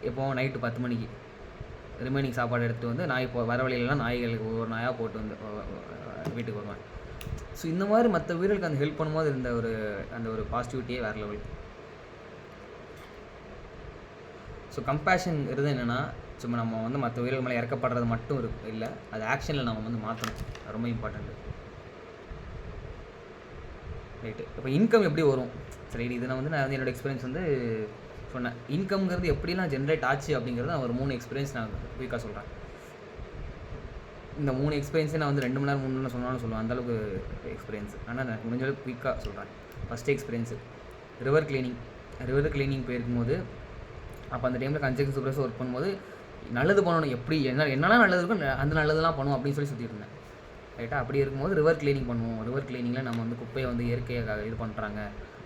எப்போது நைட்டு 10 மணிக்கு ரிமைனிங் சாப்பாடு எடுத்துகிட்டு வந்து வர வழியிலலாம் நாய்களுக்கு ஒவ்வொரு நாயாக போட்டு வந்து வீட்டுக்கு வருவேன். ஸோ இந்த மாதிரி மற்ற உயிர்களுக்கு அந்த ஹெல்ப் பண்ணும்போது இருந்த அந்த ஒரு பாசிட்டிவிட்டியே வேறு லெவல். ஸோ கம்பேஷன் இருந்தது என்னென்னா, சும்மா நம்ம வந்து மற்ற உயிர்கள் மேலே இறக்கப்படுறது மட்டும் இல்லை, அது ஆக்ஷனில் நம்ம வந்து மாற்றணும், ரொம்ப இம்பார்ட்டண்ட்டு. ரைட்டு. இப்போ இன்கம் எப்படி வரும்? சரி, இது நான் வந்து என்னோடய எக்ஸ்பீரியன்ஸ் வந்து சொன்னேன். இன்கம்ங்கிறது எப்படிலாம் ஜென்ரேட் ஆச்சு அப்படிங்கிறது நான் ஒரு 3 எக்ஸ்பீரியன்ஸ் நான் குயிக்காக சொல்கிறேன். இந்த 3 எக்ஸ்பீரியன்ஸே நான் வந்து 2 மணி நேரம் 3 மணி நேரம் சொன்னாலும் சொல்லுவேன், அந்தளவுக்கு எக்ஸ்பீரியன்ஸ். ஆனால் நான் முடிஞ்ச அளவுக்கு குயிக்காக சொல்கிறேன். ஃபஸ்ட்டு எக்ஸ்பீரியன்ஸு ரிவர் கிளீனிங் போயிருக்கும்போது, அப்போ அந்த டைமில் கன்ஸ்ட்ரக்ஷன் சூப்பர்வைசர் ஒர்க் பண்ணும்போது நல்லது பண்ணணும், எப்படி என்னெல்லாம் நல்லது இருக்கும் அந்த நல்லதெல்லாம் பண்ணுவோம் அப்படின்னு சுற்றிட்டு இருந்தேன். ரைட்டாக அப்படி இருக்கும்போது ரிவர் கிளீனிங் பண்ணுவோம். ரிவர் கிளீனிங்கில் நம்ம வந்து குப்பையை வந்து இயற்கையாக இது பண்ணுறாங்க,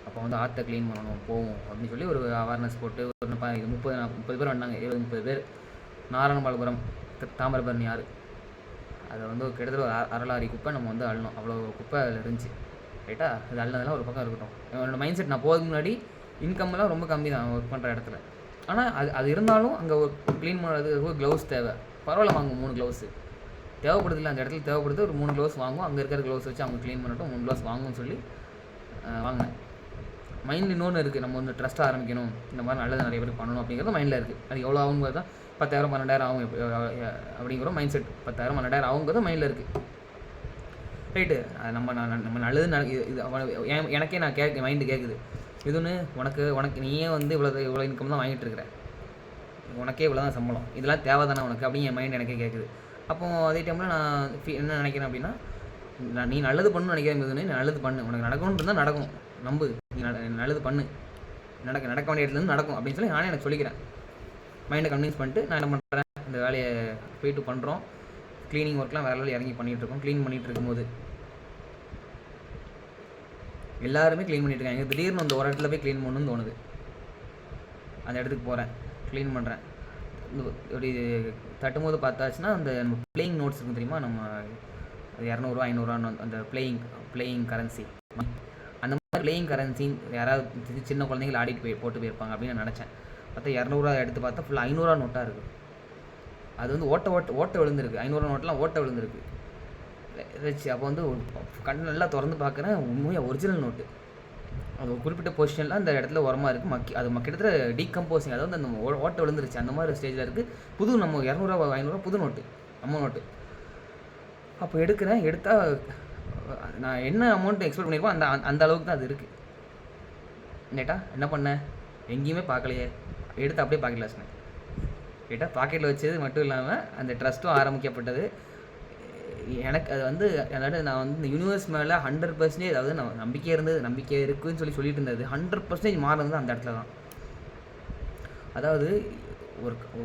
அப்போ வந்து ஆற்றை க்ளீன் பண்ணணும் போவோம் அப்படின்னு சொல்லி ஒரு அவேர்னஸ் போட்டு ஒரு 30-40 பேர் வந்தாங்க, 20-30 பேர். நாராயணபாலபுரம் தாமிரபரணி ஆறு, அதை வந்து கிட்டத்தட்ட ஒரு 1/2 லாரி குப்பை நம்ம வந்து அள்ளணும், அவ்வளோ குப்பை அதில் இருந்துச்சு. ரைட்டா, அது அள்ளனதெல்லாம் ஒரு பக்கம் இருக்கட்டும். என்னோடய மைண்ட் செட், நான் போகிறதுக்கு முன்னாடி இன்கம்லாம் ரொம்ப கம்மி தான் ஒர்க் பண்ணுற இடத்துல. ஆனால் அது இருந்தாலும் அங்கே ஒரு க்ளீன் பண்ணுறது ஒரு க்ளவுஸ் தேவை. பரவாயில்ல, வாங்குவோம் 3 க்ளவுஸு தேவைப்படுது இல்லை, அந்த இடத்துல தேவைப்படுது, ஒரு 3 க்ளவுஸ் வாங்குவோம். அங்கே இருக்கிற க்ளவுஸ் வச்சு அவங்க க்ளீன் பண்ணட்டும், 3 க்ளவுஸ் வாங்குன்னு சொல்லி வாங்கினேன். மைண்ட் இன்னொன்று இருக்குது, நம்ம வந்து ட்ரஸ்ட் ஆரம்பிக்கணும், இந்த மாதிரி நல்லது நிறைய பேர் பண்ணணும் அப்படிங்கிறது மைண்டில் இருக்குது. அது எவ்வளோ ஆகுங்கிறது தான் 10,000-12,000 ஆகும் அப்படிங்கிற மைண்ட் செட். 10,000-12,000 ஆகுங்கிறது மைண்டில் இருக்குது. ரைட்டு. அது நம்ம நல்லது இது எனக்கே நான் மைண்டு கேட்குது, இதுன்னு உனக்கு நீயே வந்து இவ்வளோ இன்கம் தான் வாங்கிட்டு இருக்கிற, உனக்கே இவ்வளோ தான் சம்பளம், இதெல்லாம் தேவை தானே உனக்கு அப்படின்னு என் மைண்ட் எனக்கே கேட்குது. அப்போது அதே டைமில் நான் என்ன நினைக்கிறேன் அப்படின்னா, நீ நல்லது பண்ணணும்னு நினைக்கிறேன், இதுன்னு நீ நல்லது பண்ணு, உனக்கு நடக்கணும்னு இருந்தால் நடக்கும், நம்பு, நீ நல்லது பண்ணு, நடக்க வேண்டிய இடத்துலேருந்து நடக்கும் அப்படின்னு சொல்லி நானே எனக்கு சொல்லிக்கிறேன். மைண்டை கன்வின்ஸ் பண்ணிட்டு நான் என்ன பண்ணுறேன், இந்த வேலையை போய்ட்டு பண்ணுறோம். க்ளீனிங் ஒர்க்லாம் வேறு வேலை இறங்கி பண்ணிகிட்ருக்கோம். க்ளீன் பண்ணிகிட்டு இருக்கும்போது எல்லாருமே க்ளீன் பண்ணிட்டு இருக்காங்க. திடீர்னு அந்த ஒரு இடத்துல போய் க்ளீன் பண்ணணும்னு தோணுது. அந்த இடத்துக்கு போகிறேன், க்ளீன் பண்ணுறேன். இப்படி தட்டும்போது பார்த்தாச்சுன்னா, அந்த நம்ம பிளேயிங் நோட்ஸ் இருக்கும் தெரியுமா, நம்ம 200 ரூபா 500 ரூபா அந்த பிளேயிங் கரன்சி, அந்த மாதிரி பிளேயிங் கரன்சி யாராவது சின்ன குழந்தைகள் ஆடிட்டு போட்டு போயிருப்பாங்க அப்படின்னு நான் நினச்சேன். பார்த்தா 200 ரூபா எடுத்து பார்த்தா ஃபுல்லாக 500 ரூபா நோட்டாக இருக்குது. அது வந்து ஓட்ட விழுந்திருக்கு. 500 ரூபா நோட்டெலாம் ஓட்ட விழுந்திருக்கு. அப்போ வந்து கண்ணு நல்லா திறந்து பார்க்குறேன், உண்மையாக ஒரிஜினல் நோட்டு. அது ஒரு குறிப்பிட்ட பொசிஷனில் அந்த இடத்துல உரமாக இருக்குது, அது கிட்டத்தட்ட டீகம்போசிங், அதாவது அந்த ஓட்ட விழுந்துருச்சு, அந்த மாதிரி ஸ்டேஜில் இருக்குது. புது நம்ம 200 ரூபா 500 ரூபா புது நோட்டு, நம்ம நோட்டு. அப்போ எடுத்தால் நான் என்ன அமௌண்ட் எக்ஸ்பெக்ட் பண்ணியிருக்கோம் அந்த அளவுக்கு தான் அது இருக்குது. நேட்டா என்ன பண்ணேன், எங்கேயுமே பார்க்கலையே, எடுத்து அப்படியே பாக்கெட்டில் வச்சுனேன். கேட்டால் பாக்கெட்டில் வச்சது மட்டும் இல்லாமல் அந்த ட்ரஸ்ட்டும் ஆரம்பிக்கப்பட்டது. எனக்கு அது வந்து அதாவது நான் வந்து இந்த யூனிவர்ஸ் மேலே 100% அதாவது நான் நம்பிக்கை இருக்குதுன்னு சொல்லிட்டு இருந்தது 100% மாறினது அந்த இடத்துல தான். அதாவது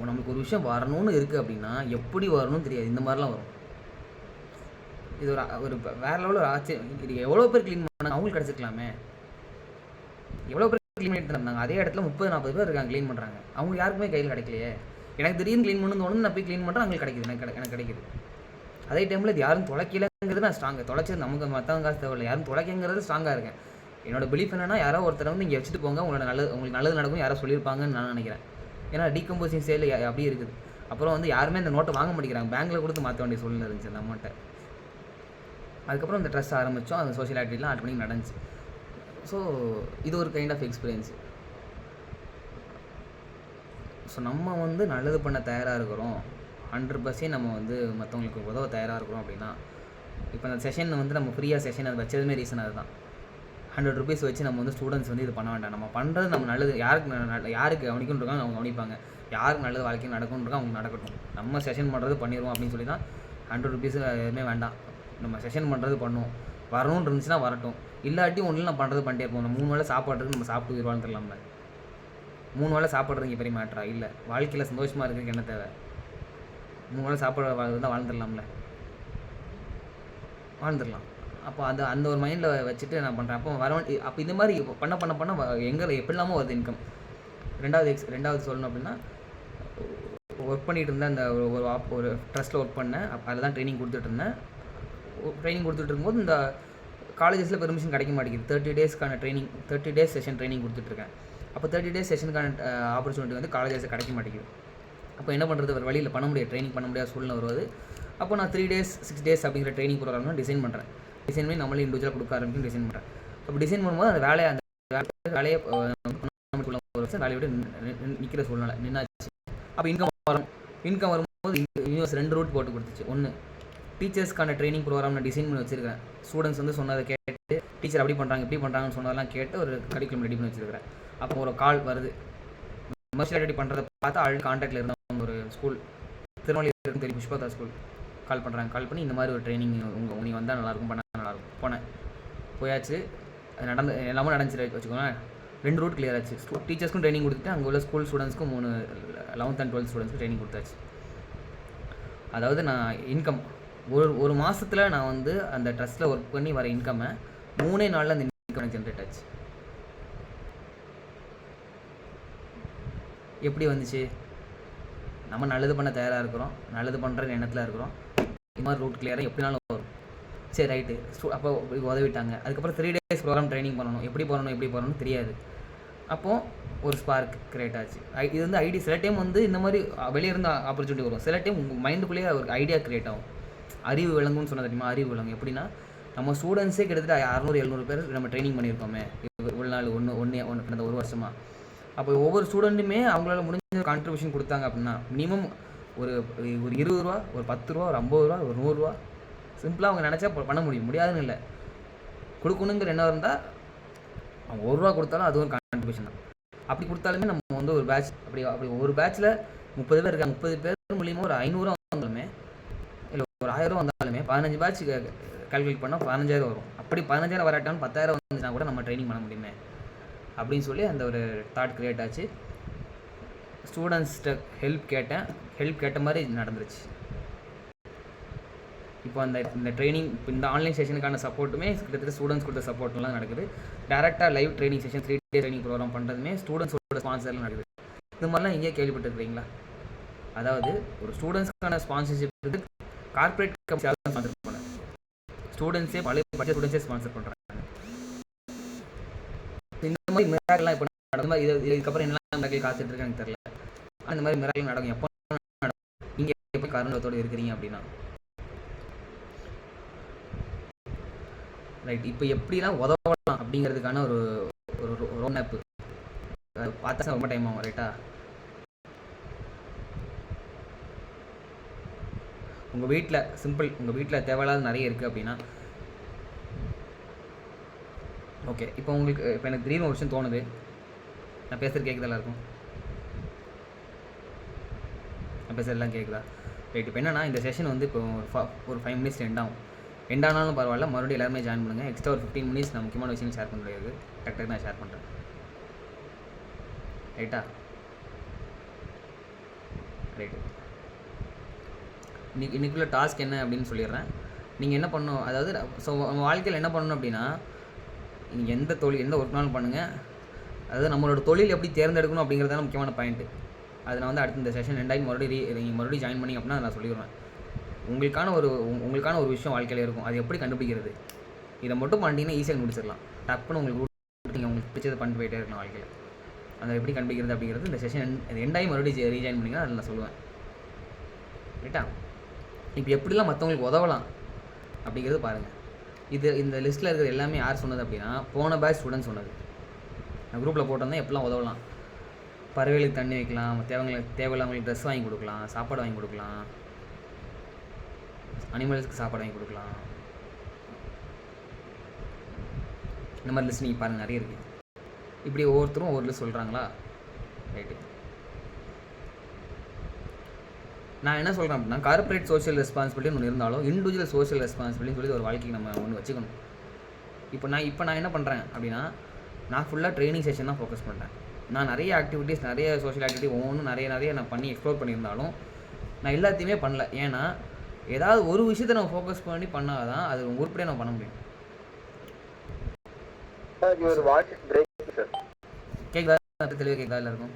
நம்மளுக்கு ஒரு விஷயம் வரணும்னு இருக்குது அப்படின்னா எப்படி வரணும்னு தெரியாது, இந்த மாதிரிலாம் வரும். இது ஒரு வேறு லெவலில் ஒரு ஆச்சரியம். இது எவ்வளோ பேர் க்ளீன் பண்ணாங்க, அவங்களுக்கு கிடச்சிருக்கலாமே. எவ்வளோ பேர் க்ளீன் பண்ணிட்டு இருந்தாங்க, அதே இடத்துல 30-40 பேர் இருக்காங்க க்ளீன் பண்ணுறாங்க, அவங்க யாருக்குமே கையில் கிடைக்கலையே. எனக்கு திடீர்னு க்ளீன் பண்ணணும்னு தோணுது, நான் போய் க்ளீன் பண்ணுறேன், அவங்களுக்கு கிடைக்குது, எனக்கு கிடைக்குது. அதே டைமில் இது யாரும் தொலைக்கலைங்கிறது நான் ஸ்ட்ராங்காக, தொலைச்சது நமக்கு மற்றவங்க காசு தேவையில்லை, யாரும் தொலைக்கங்கிறது ஸ்ட்ராங்காக இருக்கேன். என்னோட பிலீஃப் என்னன்னா, யாரோ ஒருத்தர் வந்து இங்கே வச்சுட்டு போங்க, உங்களுக்கு நல்லது நடக்கும் யாரோ சொல்லியிருப்பாங்கன்னு நான் நினைக்கிறேன். ஏன்னா டீகம்போசிங் சேல் அப்படியே இருக்குது. அப்புறம் வந்து யாருமே அந்த நோட்டை வாங்க மாட்டேங்கிறாங்க, பேங்க்கில் கொடுத்து மாற்ற வேண்டிய சூழ்நிலை இருந்துச்சு அந்த அமௌண்ட்டை. அதுக்கப்புறம் அந்த ட்ரஸ்ட் ஆரம்பித்தோம், அந்த சோஷியல் ஆக்டிவிட்டிலாம் ஆட் பண்ணி நடந்துச்சு. ஸோ இது ஒரு கைண்ட் ஆஃப் எக்ஸ்பீரியன்ஸு. ஸோ நம்ம வந்து நல்லது பண்ண தயாராக இருக்கிறோம், 100% நம்ம வந்து மற்றவங்களுக்கு உதவ தயாராக இருக்கிறோம் அப்படின்னா, இப்போ அந்த செஷன் வந்து நம்ம ஃப்ரீயாக செஷன் அது வச்சதுமே ரீசன் அதுதான். 100 rupees வச்சு நம்ம வந்து ஸ்டூடெண்ட்ஸ் வந்து இது பண்ண வேண்டாம், நம்ம பண்ணுறது நம்ம நல்லது யாருக்கு கவனிக்கணும் இருக்காங்க அவங்க கவனிப்பாங்க, யாருக்கு நல்லது வாழ்க்கையில் நடக்கணும் இருக்கா அவங்க நடக்கட்டும், நம்ம செஷன் பண்ணுறது பண்ணிடுவோம் அப்படின்னு சொல்லி தான் 100 rupees எதுவுமே வேண்டாம், நம்ம செஷன் பண்ணுறது பண்ணுவோம், வரணும்னு இருந்துச்சுன்னா வரட்டும், இல்லாட்டி ஒன்றும் நான் பண்ணுறது பண்ணிட்டே இருப்போம். நம்ம 3 வேளை சாப்பாடுறதுக்கு நம்ம சாப்பிட்டு உயிர்வாழ்ந்து தரலாம்ல. 3 வேளை சாப்பிட்றது இங்கே பெரிய மேட்டரா இல்லை, வாழ்க்கையில் சந்தோஷமாக இருக்கிறதுக்கு என்ன தேவை? 3 வேளை சாப்பாடு தான் வாழ்ந்துடலாம்ல, வாழ்ந்துடலாம். அப்போ அந்த ஒரு மைண்டில் வச்சுட்டு நான் பண்ணுறேன். அப்போ இந்த மாதிரி பண்ண எங்கே எப்படிலாமோ வருது இன்கம். ரெண்டாவது சொல்லணும் அப்படின்னா, ஒர்க் பண்ணிகிட்டு இருந்தேன், அந்த ஒரு ட்ரஸ்ட்டில் ஒர்க் பண்ணேன், அதில் தான் ட்ரைனிங் கொடுத்துட்டு இருந்தேன். ட்ரைனிங் கொடுத்துட்டு இருக்கும்போது இந்த காலேஜஸில் பெர்மிஷன் கிடைக்க மாட்டேங்குது. 30 daysக்கான ட்ரைனிங், 30 days செஷன் ட்ரைனிங் கொடுத்துட்ருக்கேன். அப்போ 30 days செஷனுக்கான ஆப்பர்ச்சுனிட்டி வந்து காலேஜஸில் கிடைக்க மாட்டேங்குது. அப்போ என்ன பண்ணுறது, ஒரு வழியில் பண்ண முடியாது, ட்ரைனிங் பண்ண முடியாத சூழ்நிலை வருவது. அப்போ நான் 3 days 6 days அப்படிங்கிற ட்ரைனிங் ப்ரோக்ராம்லாம் டிசைன் பண்ணுறேன். டிசைன் பண்ணி நம்மளே இண்டிவிஜுவலாக கொடுக்க ஆரம்பிக்கும் டிசைன் பண்ணுறேன். அப்போ டிசைன் பண்ணும்போது அந்த வேலையை வேலையை விட்டு நிற்கிற சூழ்நிலை நின்னாச்சு. அப்போ இன்கம் வரும்போது யூனிவர்ஸ் 2 ரூட் போட்டு கொடுத்துச்சு. ஒன்று, டீச்சர்ஸ்க்கான ட்ரைனிங் ப்ரோக்ராம் நான் டிசைன் பண்ணி வச்சுருக்கேன். ஸ்டூடெண்ட்ஸ் வந்து சொன்னதை கேட்டு, டீச்சர் அப்படி பண்ணுறாங்க இப்படி பண்ணுறாங்கன்னு சொன்னதெல்லாம் கேட்டு ஒரு கரிக்குலம் ரெடி பண்ணி வச்சுருக்கிறேன். அப்போ ஒரு கால் வருது, கமர்ஷியல் ரெடி பண்ணுறதை பார்த்தா கான்டாக்டில் இருந்தவங்க ஒரு ஸ்கூல் திருநெல்வேலி தெரியும், புஷ்பதா ஸ்கூல், கால் பண்ணுறாங்க. கால் பண்ணி இந்த மாதிரி ஒரு ட்ரைனிங் நீ வந்தால் நல்லாயிருக்கும், பண்ணால் நல்லாயிருக்கும். போனேன், போயாச்சு, அது எல்லாமே நடந்துச்சு வச்சுக்கோங்க. 2 ரூட் கிளியர் ஆச்சு. டீச்சர்ஸ்க்கும் ட்ரைனிங் கொடுத்துட்டு அங்கே உள்ள ஸ்கூல் ஸ்டூடெண்ட்ஸ்க்கும் 3 11th and 12th ஸ்டூடெண்ட்ஸ்க்கு ட்ரைனிங் கொடுத்தாச்சு. அதாவது நான் இன்கம் ஒரு மாதத்தில் நான் வந்து அந்த ட்ரஸ்ட்டில் ஒர்க் பண்ணி வர இன்கம்மை 3 நாளில் அந்த இன்கம் ஜென்ரேட் ஆச்சு. எப்படி வந்துச்சு? நம்ம நல்லது பண்ண தயாராக இருக்கிறோம், நல்லது பண்ணுற எண்ணத்தில் இருக்கிறோம், இது மாதிரி ரூட் கிளியராக எப்படினாலும் வரும். சரி ரைட்டு, அப்போ உதவிட்டாங்க. அதுக்கப்புறம் 3 days ப்ரோக்ராம் ட்ரைனிங் பண்ணணும், எப்படி போகணும்னு தெரியாது. அப்போது ஒரு ஸ்பார்க் கிரியேட் ஆச்சு. இது வந்து ஐடியா சில டைம் வந்து இந்த மாதிரி வெளியே இருந்து ஆப்பர்ச்சுனிட்டி வரும், சில டைம் உங்கள் மைண்டுக்குள்ளேயே ஒரு ஐடியா கிரியேட் ஆகும். அறிவு விளங்குன்னு சொன்ன தெரியுமா? அறிவு விளங்கும் எப்படின்னா, நம்ம ஸ்டூடெண்ட்ஸே கிட்டத்தட்ட 600-700 பேர் நம்ம ட்ரைனிங் பண்ணியிருக்கோமே இவ்வளோ நாள், கடந்த 1 வருஷமாக. அப்போ ஒவ்வொரு ஸ்டூடெண்ட்டுமே அவங்களால முடிஞ்ச கான்ட்ரிபியூஷன் கொடுத்தாங்க அப்படின்னா மினிமம் ஒரு 20 ரூபா, ஒரு 10 ரூபா, ஒரு 50 ரூபா, ஒரு 100 ரூபா, சிம்பிளாக அவங்க நினச்சா பண்ண முடியாதுன்னு இல்லை. கொடுக்கணுங்கிற எண்ணம் இருந்தால் அவங்க 1 ரூபா கொடுத்தாலும் அது ஒரு கான்ட்ரிபியூஷன் தான். அப்படி கொடுத்தாலுமே நம்ம வந்து ஒரு பேட்ச் அப்படி ஒரு பேட்ச்சில் 30 பேர் இருக்காங்க, 30 பேர் மூலியமாக ஒரு 500 வந்தாலுமே இல்லை ஒரு 1000 வந்தாலுமே 15 பேட்ச் கால்குலேட் பண்ணால் 15,000 வரும். அப்படி 15,000 வராட்டாலும் 10,000 வந்துச்சுன்னா கூட நம்ம ட்ரைனிங் பண்ண முடியுமே அப்படின்னு சொல்லி அந்த ஒரு தாட் கிரியேட் ஆச்சு. ஸ்டூடெண்ட்ஸ்கிட்ட ஹெல்ப் கேட்ட மாதிரி நடந்துருச்சு. இப்போ இந்த ட்ரைனிங், இப்போ இந்த ஆன்லைன் செஷனுக்கான சப்போர்ட்டுமே கிட்டத்தட்ட ஸ்டூடெண்ட்ஸ் கொடுத்த சப்போர்ட்லாம் நடக்குது. டேரெக்டாக live training session 3 day training program பண்ணுறதுமே ஸ்டூடெண்ட்ஸோட ஸ்பான்சர்லாம் நடக்குது. இது மாதிரிலாம் எங்கேயே கேள்விப்பட்டிருக்கீங்களா? அதாவது ஒரு ஸ்டூடெண்ட்ஸ்க்கான ஸ்பான்சர்ஷிப் வந்து கார்பரேட் கம்பெனியால் ஸ்பான்சர் பண்ண, ஸ்டூடெண்ட்ஸே படித்த ஸ்டூடெண்ட்ஸே ஸ்பான்சர் பண்ணுறாங்க. இந்த மாதிரி மிராக்கெல்லாம் இப்போ நடக்கும். இதுக்கப்புறம் என்னெல்லாம் மிராக்கல் காத்துட்டு இருக்கு எனக்கு தெரியல. அந்த மாதிரி மிராக்கல் நடக்கும். எப்போ நடக்கும்? நீங்கள் எப்போ காரணத்தோடு இருக்கிறீங்க அப்படின்னா ரைட். இப்போ எப்படிலாம் உதவலாம் அப்படிங்கிறதுக்கான ஒரு ரோட் மேப்பு பார்த்தா ரொம்ப டைம் ஆகும். ரைட்டா? உங்கள் வீட்டில் சிம்பிள், உங்கள் வீட்டில் தேவையில்லாத நிறைய இருக்குது அப்படின்னா ஓகே. இப்போ எனக்கு திடீர்னு ஒரு விஷயம் தோணுது, நான் பேசுகிறது கேட்குதா? இருக்கும், நான் பேசுகிறதெல்லாம் கேட்குதா? ரைட். இப்போ என்னன்னா, இந்த செஷன் வந்து இப்போ ஒரு 5 minutes எண்ட் ஆனாலும் பரவாயில்ல, மறுபடியும் எல்லாருமே ஜாயின் பண்ணுங்கள். எக்ஸ்ட்ரா ஒரு 15 minutes நான் முக்கியமான விஷயம் ஷேர் பண்ண முடியாது, டக்கு நான் ஷேர் பண்ணுறேன். ரைட்டா? ரைட்டு. இன்றைக்குள்ள டாஸ்க் என்ன அப்படின்னு சொல்லிடுறேன். நீங்கள் என்ன பண்ணணும், அதாவது ஸோ உங்கள் வாழ்க்கையில் என்ன பண்ணணும் அப்படின்னா, நீங்கள் எந்த ஒர்க்னாலும் பண்ணுங்கள். அதாவது நம்மளோட தொழில் எப்படி தேர்ந்தெடுக்கணும் அப்படிங்கிறது தான் முக்கியமான பாயிண்ட்டு. அது நான் வந்து அடுத்த இந்த செஷன் 2 டைம் நீங்கள் மறுபடியும் ஜாயின் பண்ணி அப்படின்னா நான் சொல்லிடுவேன். உங்களுக்கான ஒரு விஷயம் வாழ்க்கையில் இருக்கும், அது எப்படி கண்டுபிடிக்கிறது, இதை மட்டும் பண்ணிட்டீங்கன்னா ஈஸியாக முடிச்சிடலாம். டப்புன்னு உங்களுக்கு பிடிச்சதை பண்ணிட்டு போயிட்டே இருக்கலாம் வாழ்க்கையில். அதை எப்படி கண்டுபிடிக்கிறது அப்படிங்கிறது இந்த செஷன் எண்டாகி மறுபடியும் ரீஜாயின் பண்ணிங்கன்னா அதில் நான் சொல்லுவேன். ரைட்டா? இப்போ எப்படிலாம் மற்றவங்களுக்கு உதவலாம் அப்படிங்கிறது பாருங்கள். இந்த லிஸ்ட்டில் இருக்கிற எல்லாமே யார் சொன்னது அப்படின்னா போன பேட்ச் ஸ்டூடெண்ட் சொன்னது. நான் குரூப்பில் போட்டிருந்தேன் எப்படிலாம் உதவலாம். பறவைகளுக்கு தண்ணி வைக்கலாம், தேவையில்லாமங்களுக்கு ட்ரெஸ் வாங்கி கொடுக்கலாம், சாப்பாடு வாங்கி கொடுக்கலாம், அனிமல்ஸ்க்கு சாப்பாடு வாங்கி கொடுக்கலாம். இந்த மாதிரி லிஸ்ட் நீங்கள் பாருங்கள், நிறைய இருக்குது. இப்படி ஒவ்வொருத்தரும் ஒவ்வொரு லிஸ்ட் சொல்கிறாங்களா? ரைட்டு. நான் என்ன சொல்கிறேன் அப்படின்னா கார்பரேட் சோஷியல் ரெஸ்பான்சிபிலிட்டின்னு ஒன்று இருந்தாலும் இண்டிவிஜுவல் சோஷியல் ரெஸ்பான்சிபிலிட்டின்னு சொல்லி ஒரு வாழ்க்கைக்கு நம்ம ஒன்று வச்சுக்கணும். இப்போ நான் என்ன பண்ணுறேன் அப்படின்னா நான் ஃபுல்லாக ட்ரைனிங் செஷன் தான் ஃபோக்கஸ் பண்ணுறேன். நான் நிறைய ஆக்டிவிட்டீஸ், நிறைய சோஷியல் ஆக்டிவிட்டி ஒவ்வொன்றும் நிறைய நான் பண்ணி எக்ஸ்ப்ளோர் பண்ணியிருந்தாலும் நான் எல்லாத்தையுமே பண்ணல. ஏன்னா ஏதாவது ஒரு விஷயத்தை நம்ம ஃபோக்கஸ் பண்ணி பண்ணால் தான் அது உருப்படியாக நம்ம பண்ண முடியும். கேட்குதா? தெளிவாக கேட்குதா எல்லாருக்கும்?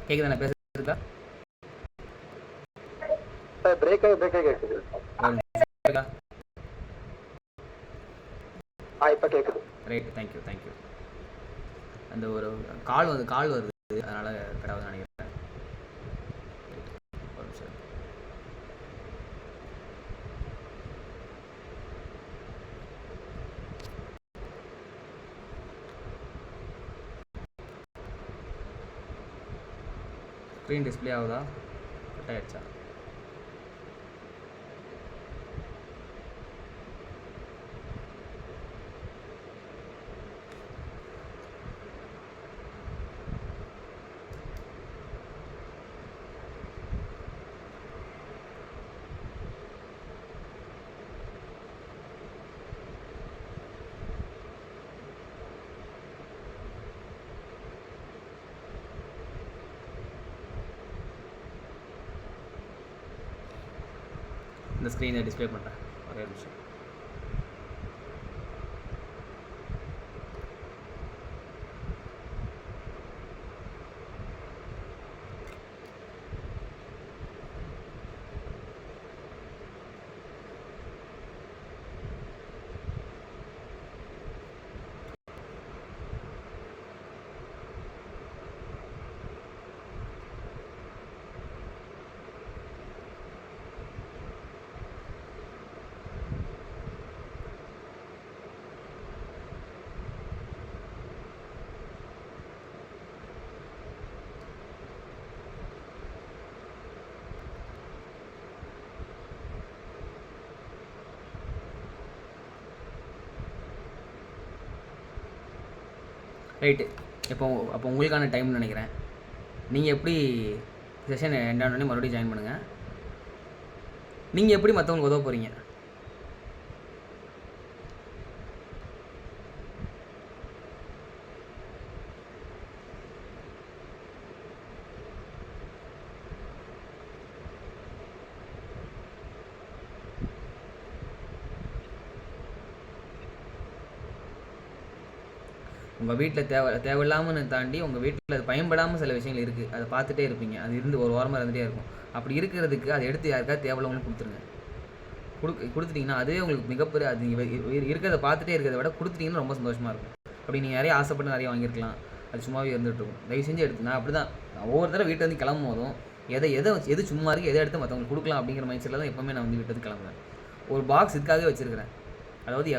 கேக்குதா நான் பேசுறதா? பிரேக் ஆகி கேக்குது. இப்ப கேக்குது. Right, thank you. அந்த ஒரு கால் வருது, அதனால கடவுள் நினைக்கிறேன். ஒரு நிமிஷம். ஸ்க்ரீன் டிஸ்பிளே ஆகுதா? கட் ஆயிடுச்சா? இந்த ஸ்க்ரீனை டிஸ்பிளே பண்ணுறேன், ஒரே நிமிஷம். ரைட்டு. அப்போ உங்களுக்கான டைம்னு நினைக்கிறேன். நீங்கள் எப்படி செஷன் எண்டானோடனே மறுபடியும் ஜாயின் பண்ணுங்கள். நீங்கள் எப்படி மற்றவங்களுக்கு உதவ போகிறீங்க? உங்கள் வீட்டில் தேவையில்லாமல் தாண்டி உங்கள் வீட்டில் அது பயன்படாமல் சில விஷயங்கள் இருக்குது, அதை பார்த்துட்டே இருப்பீங்க. அது இருந்து ஒரு வாரமாக இருந்துகிட்டே இருக்கும். அப்படி இருக்கிறதுக்கு அதை எடுத்து யாருக்காவது தேவையில்லாமலும் கொடுத்துருங்க. கொடுத்துட்டிங்கன்னா அதுவே உங்களுக்கு மிகப்பெரிய, அது இருக்கிறத பார்த்துட்டே இருக்கிறத விட கொடுத்துட்டிங்கன்னா ரொம்ப சந்தோஷமாக இருக்கும். அப்படி நீங்கள் நிறைய ஆசைப்பட்டு நிறைய வாங்கியிருக்கலாம், அது சும்மாவே இருந்துகிட்டு இருக்கும். தயவு செஞ்சு நான் அப்படி தான் ஒவ்வொரு தடவை வீட்டில் வந்து கிளம்பும் போதும் எது சும்மா இருக்குது எதை எடுத்து மற்றவங்களுக்கு கொடுக்கலாம் அப்படிங்கிற மைண்ட் செட்டில் தான் எப்போவுமே நான் வந்து வீட்டில் கிளம்புவேன். ஒரு பாக்ஸ் இதுக்காகவே வச்சுருக்கிறேன். அதாவது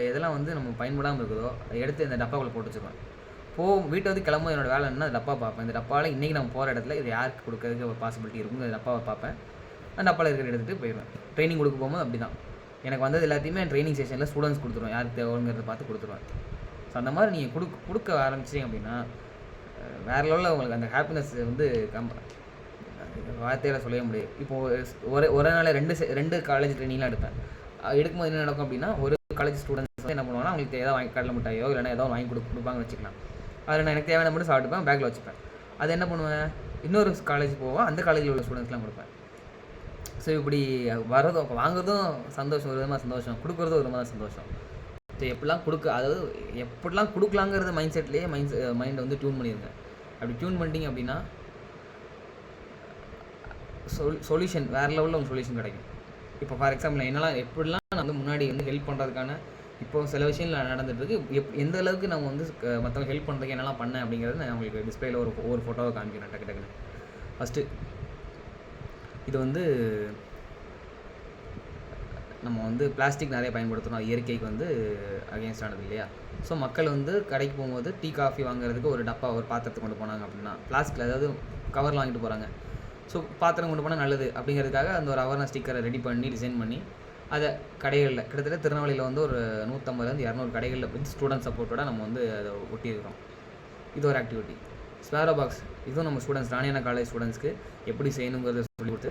எதெல்லாம் வந்து நம்ம பயன்படாமல் இருக்குதோ அதை எடுத்து இந்த டப்பாக்குள்ளே போட்டு வச்சுருவேன். வீட்டை வந்து கிளம்பும் என்னோடய வேலை என்ன, டப்பா பார்ப்பேன். இந்த டப்பாவில் இன்றைக்கி நம்ம போகிற இடத்துல இது யாருக்கு கொடுக்கறதுக்கு ஒரு பாசிபிலிட்டி இருக்கும், இந்த டப்பாவை பார்ப்பேன். அந்த டப்பாவில் இருக்கிற எடுத்துகிட்டு போயிடுவேன். ட்ரைனிங் கொடுக்க போகும்போது அப்படி தான் எனக்கு வந்தது எல்லாத்தையுமே ட்ரைனிங் செஷனில் ஸ்டூடெண்ட்ஸ் கொடுத்துருவேன், யாருக்கு தேவைங்கிறத பார்த்து கொடுத்துருவேன். ஸோ அந்த மாதிரி நீங்கள் கொடுக்க ஆரம்பிச்சிங்க அப்படின்னா வேறு லெவலில் உங்களுக்கு அந்த ஹாப்பினஸ் வந்து வார்த்தையில் சொல்லவே முடியும். இப்போது ஒரு நாள் ரெண்டு காலேஜ் ட்ரைனிங்லாம் எடுக்கும்போது என்ன நடக்கும் அப்படின்னா, ஒரு காலேஜ் ஸ்டூடெண்ட்ஸ் வந்து என்ன பண்ணுவாங்கன்னா அவங்களுக்கு ஏதாவது கடலை மிட்டாயோ இல்லைனா ஏதாவது வாங்கி கொடுப்பாங்கன்னு வச்சுக்கலாம். அதில் நான் எனக்கு தேவையான மட்டும் சாப்பிட்டுப்பேன், பேக்கில் வச்சுப்பேன். அது என்ன பண்ணுவேன், இன்னொரு காலேஜ் போவேன், அந்த காலேஜில் உள்ள ஸ்டூடெண்ட்ஸ்லாம் கொடுப்பேன். ஸோ இப்படி வரதும் வாங்குறதும் சந்தோஷம், ஒரு விதமாக சந்தோஷம், கொடுக்குறதும் ஒரு விதமாக சந்தோஷம். ஸோ எப்படிலாம் அதாவது எப்படிலாம் கொடுக்கலாங்கிறது மைண்ட் செட்லேயே மைண்டை வந்து டியூன் பண்ணிடுங்க. அப்படி டியூன் பண்ணிட்டீங்க அப்படின்னா சொல்யூஷன் வேறு லெவலில் உங்களுக்கு சொல்யூஷன் கிடைக்கும். இப்போ ஃபார் எக்ஸாம்பிள் என்னெல்லாம் எப்படிலாம் நான் வந்து முன்னாடி வந்து ஹெல்ப் பண்ணுறதுக்கான இப்போ சில விஷயங்கள் நடந்துகிட்ருக்கு. எந்த அளவுக்கு நம்ம வந்து மற்றவங்க ஹெல்ப் பண்ணுறதுக்கு என்னெல்லாம் பண்ணேன் அப்படிங்கிறது நான் உங்களுக்கு டிஸ்பிளேயில் ஒரு ஃபோட்டோவை காமிக்கிறேன் டக்குன்னு. ஃபஸ்ட்டு இது வந்து நம்ம வந்து பிளாஸ்டிக் நிறைய பயன்படுத்துகிறோம், இயற்கைக்கு வந்து அகேன்ஸ்ட் ஆனது இல்லையா? ஸோ மக்கள் வந்து கடைக்கு போகும்போது டீ காஃபி வாங்குறதுக்கு ஒரு டப்பா ஒரு பாத்திரத்தை கொண்டு போனாங்க அப்படின்னா பிளாஸ்டிக்கில் அதாவது கவரில் வாங்கிட்டு போகிறாங்க. ஸோ பாத்திரம் கொண்டு போனால் நல்லது அப்படிங்கிறதுக்காக அந்த ஒரு அவேர்னஸ் ஸ்டிக்கரை ரெடி பண்ணி டிசைன் பண்ணி அதை கடைகளில் கிட்டத்தட்ட திருநெல்வேலியில் வந்து ஒரு 150-200 கடைகளில் வித் ஸ்டூடெண்ட் சப்போர்ட்டோட நம்ம வந்து அதை ஒட்டியிருக்கிறோம். இது ஒரு ஆக்டிவிட்டி. ஸ்பேரோ பாக்ஸ் இதுவும் நம்ம ஸ்டூடெண்ட்ஸ் ராணியான காலேஜ் ஸ்டூடெண்ட்ஸ்க்கு எப்படி செய்யணுங்கிறத சொல்லி கொடுத்து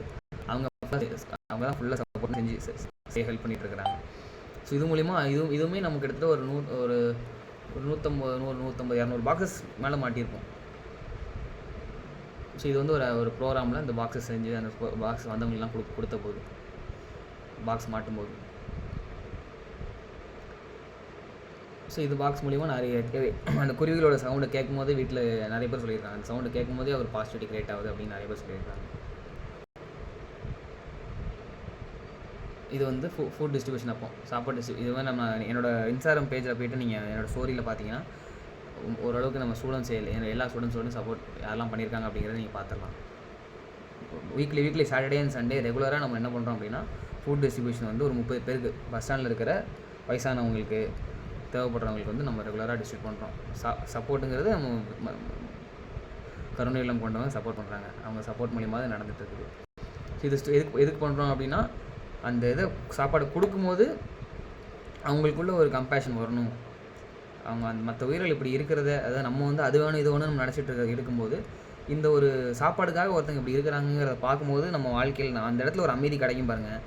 அவங்க தான் ஃபுல்லாக சப்போர்ட் செஞ்சு ஹெல்ப் பண்ணிகிட்டு இருக்கிறாங்க. ஸோ இது மூலிமா இதுவுமே நமக்கு கிட்டத்தட்ட ஒரு 150-200 பாக்ஸஸ் மேலே மாட்டியிருப்போம். ஸோ இது வந்து ஒரு ப்ரோக்ராமில் இந்த பாக்ஸை செஞ்சு அந்த பாக்ஸ் வந்தவங்கலாம் கொடுத்த போது பாக்ஸ் மாட்டும்போது ஸோ இது பாக்ஸ் மூலிமா நிறைய அந்த குருவிகளோட சவுண்டை கேட்கும் போதே வீட்டில் நிறைய பேர் சொல்லியிருக்காங்க. அந்த சவுண்டை கேட்கும் போதே ஒரு பாசிட்டிவிட்டி கிரியேட் ஆகுது அப்படின்னு நிறைய பேர் சொல்லியிருக்காங்க. இது வந்து ஃபுட் டிஸ்ட்ரிபியூஷன் அப்போ சாப்பாடு இது மாதிரி நம்ம என்னோடய இன்ஸ்டாகிராம் பேஜில் போய்ட்டு நீங்கள் என்னோடய ஸ்டோரியில் பார்த்தீங்கன்னா ஓரளவுக்கு நம்ம ஸ்டூடெண்ட்ஸ் எல்லா ஸ்டூடெண்ட்ஸோடும் சப்போர்ட் யாரெல்லாம் பண்ணியிருக்காங்க அப்படிங்கிறத நீங்கள் பார்த்துடலாம். வீக்லி சாட்டர்டே அண்ட் சண்டே ரெகுலராக நம்ம என்ன பண்ணுறோம் அப்படின்னா ஃபுட் டிஸ்ட்ரிபியூஷன் வந்து ஒரு 30 பேருக்கு பஸ் ஸ்டாண்டில் இருக்கிற வயசானவங்களுக்கு தேவைப்படுறவங்களுக்கு வந்து நம்ம ரெகுலராக டிஸ்ட்ரிபியூட் பண்ணுறோம். சப்போர்ட்டுங்கிறது நம்ம கருணை இல்லம் கொண்டவங்க சப்போர்ட் பண்ணுறாங்க. அவங்க சப்போர்ட் மூலியமாக அது நடந்துகிட்ருக்குது. ஸோ இது எதுக்கு பண்ணுறோம் அப்படின்னா அந்த இதை சாப்பாடு கொடுக்கும்போது அவங்களுக்குள்ள ஒரு கம்பேஷன் வரணும். அவங்க அந்த மற்ற உயிர்கள் இப்படி இருக்கிறத அதாவது நம்ம வந்து அது வேணும் இது வேணும் நம்ம நினச்சிட்டு இருக்கும்போது இந்த ஒரு சாப்பாடுக்காக ஒருத்தங்க இப்படி இருக்கிறாங்கிறத பார்க்கும்போது நம்ம வாழ்க்கையில் அந்த இடத்துல ஒரு அமைதி கிடைக்கும் பாருங்கள்.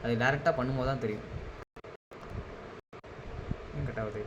அது டேரெக்டாக பண்ணும்போது தான் தெரியும். கட்டாவது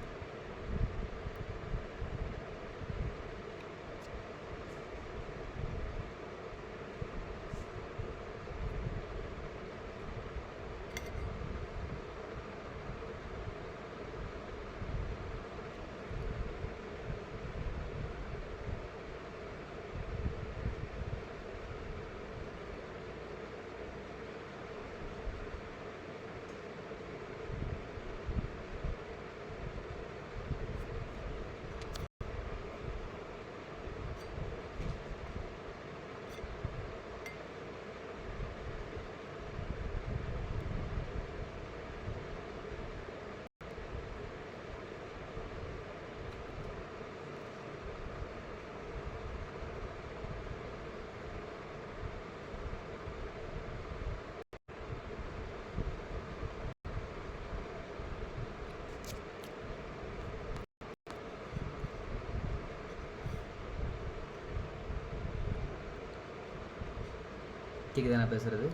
கேட்குது நான் பேசுகிறது?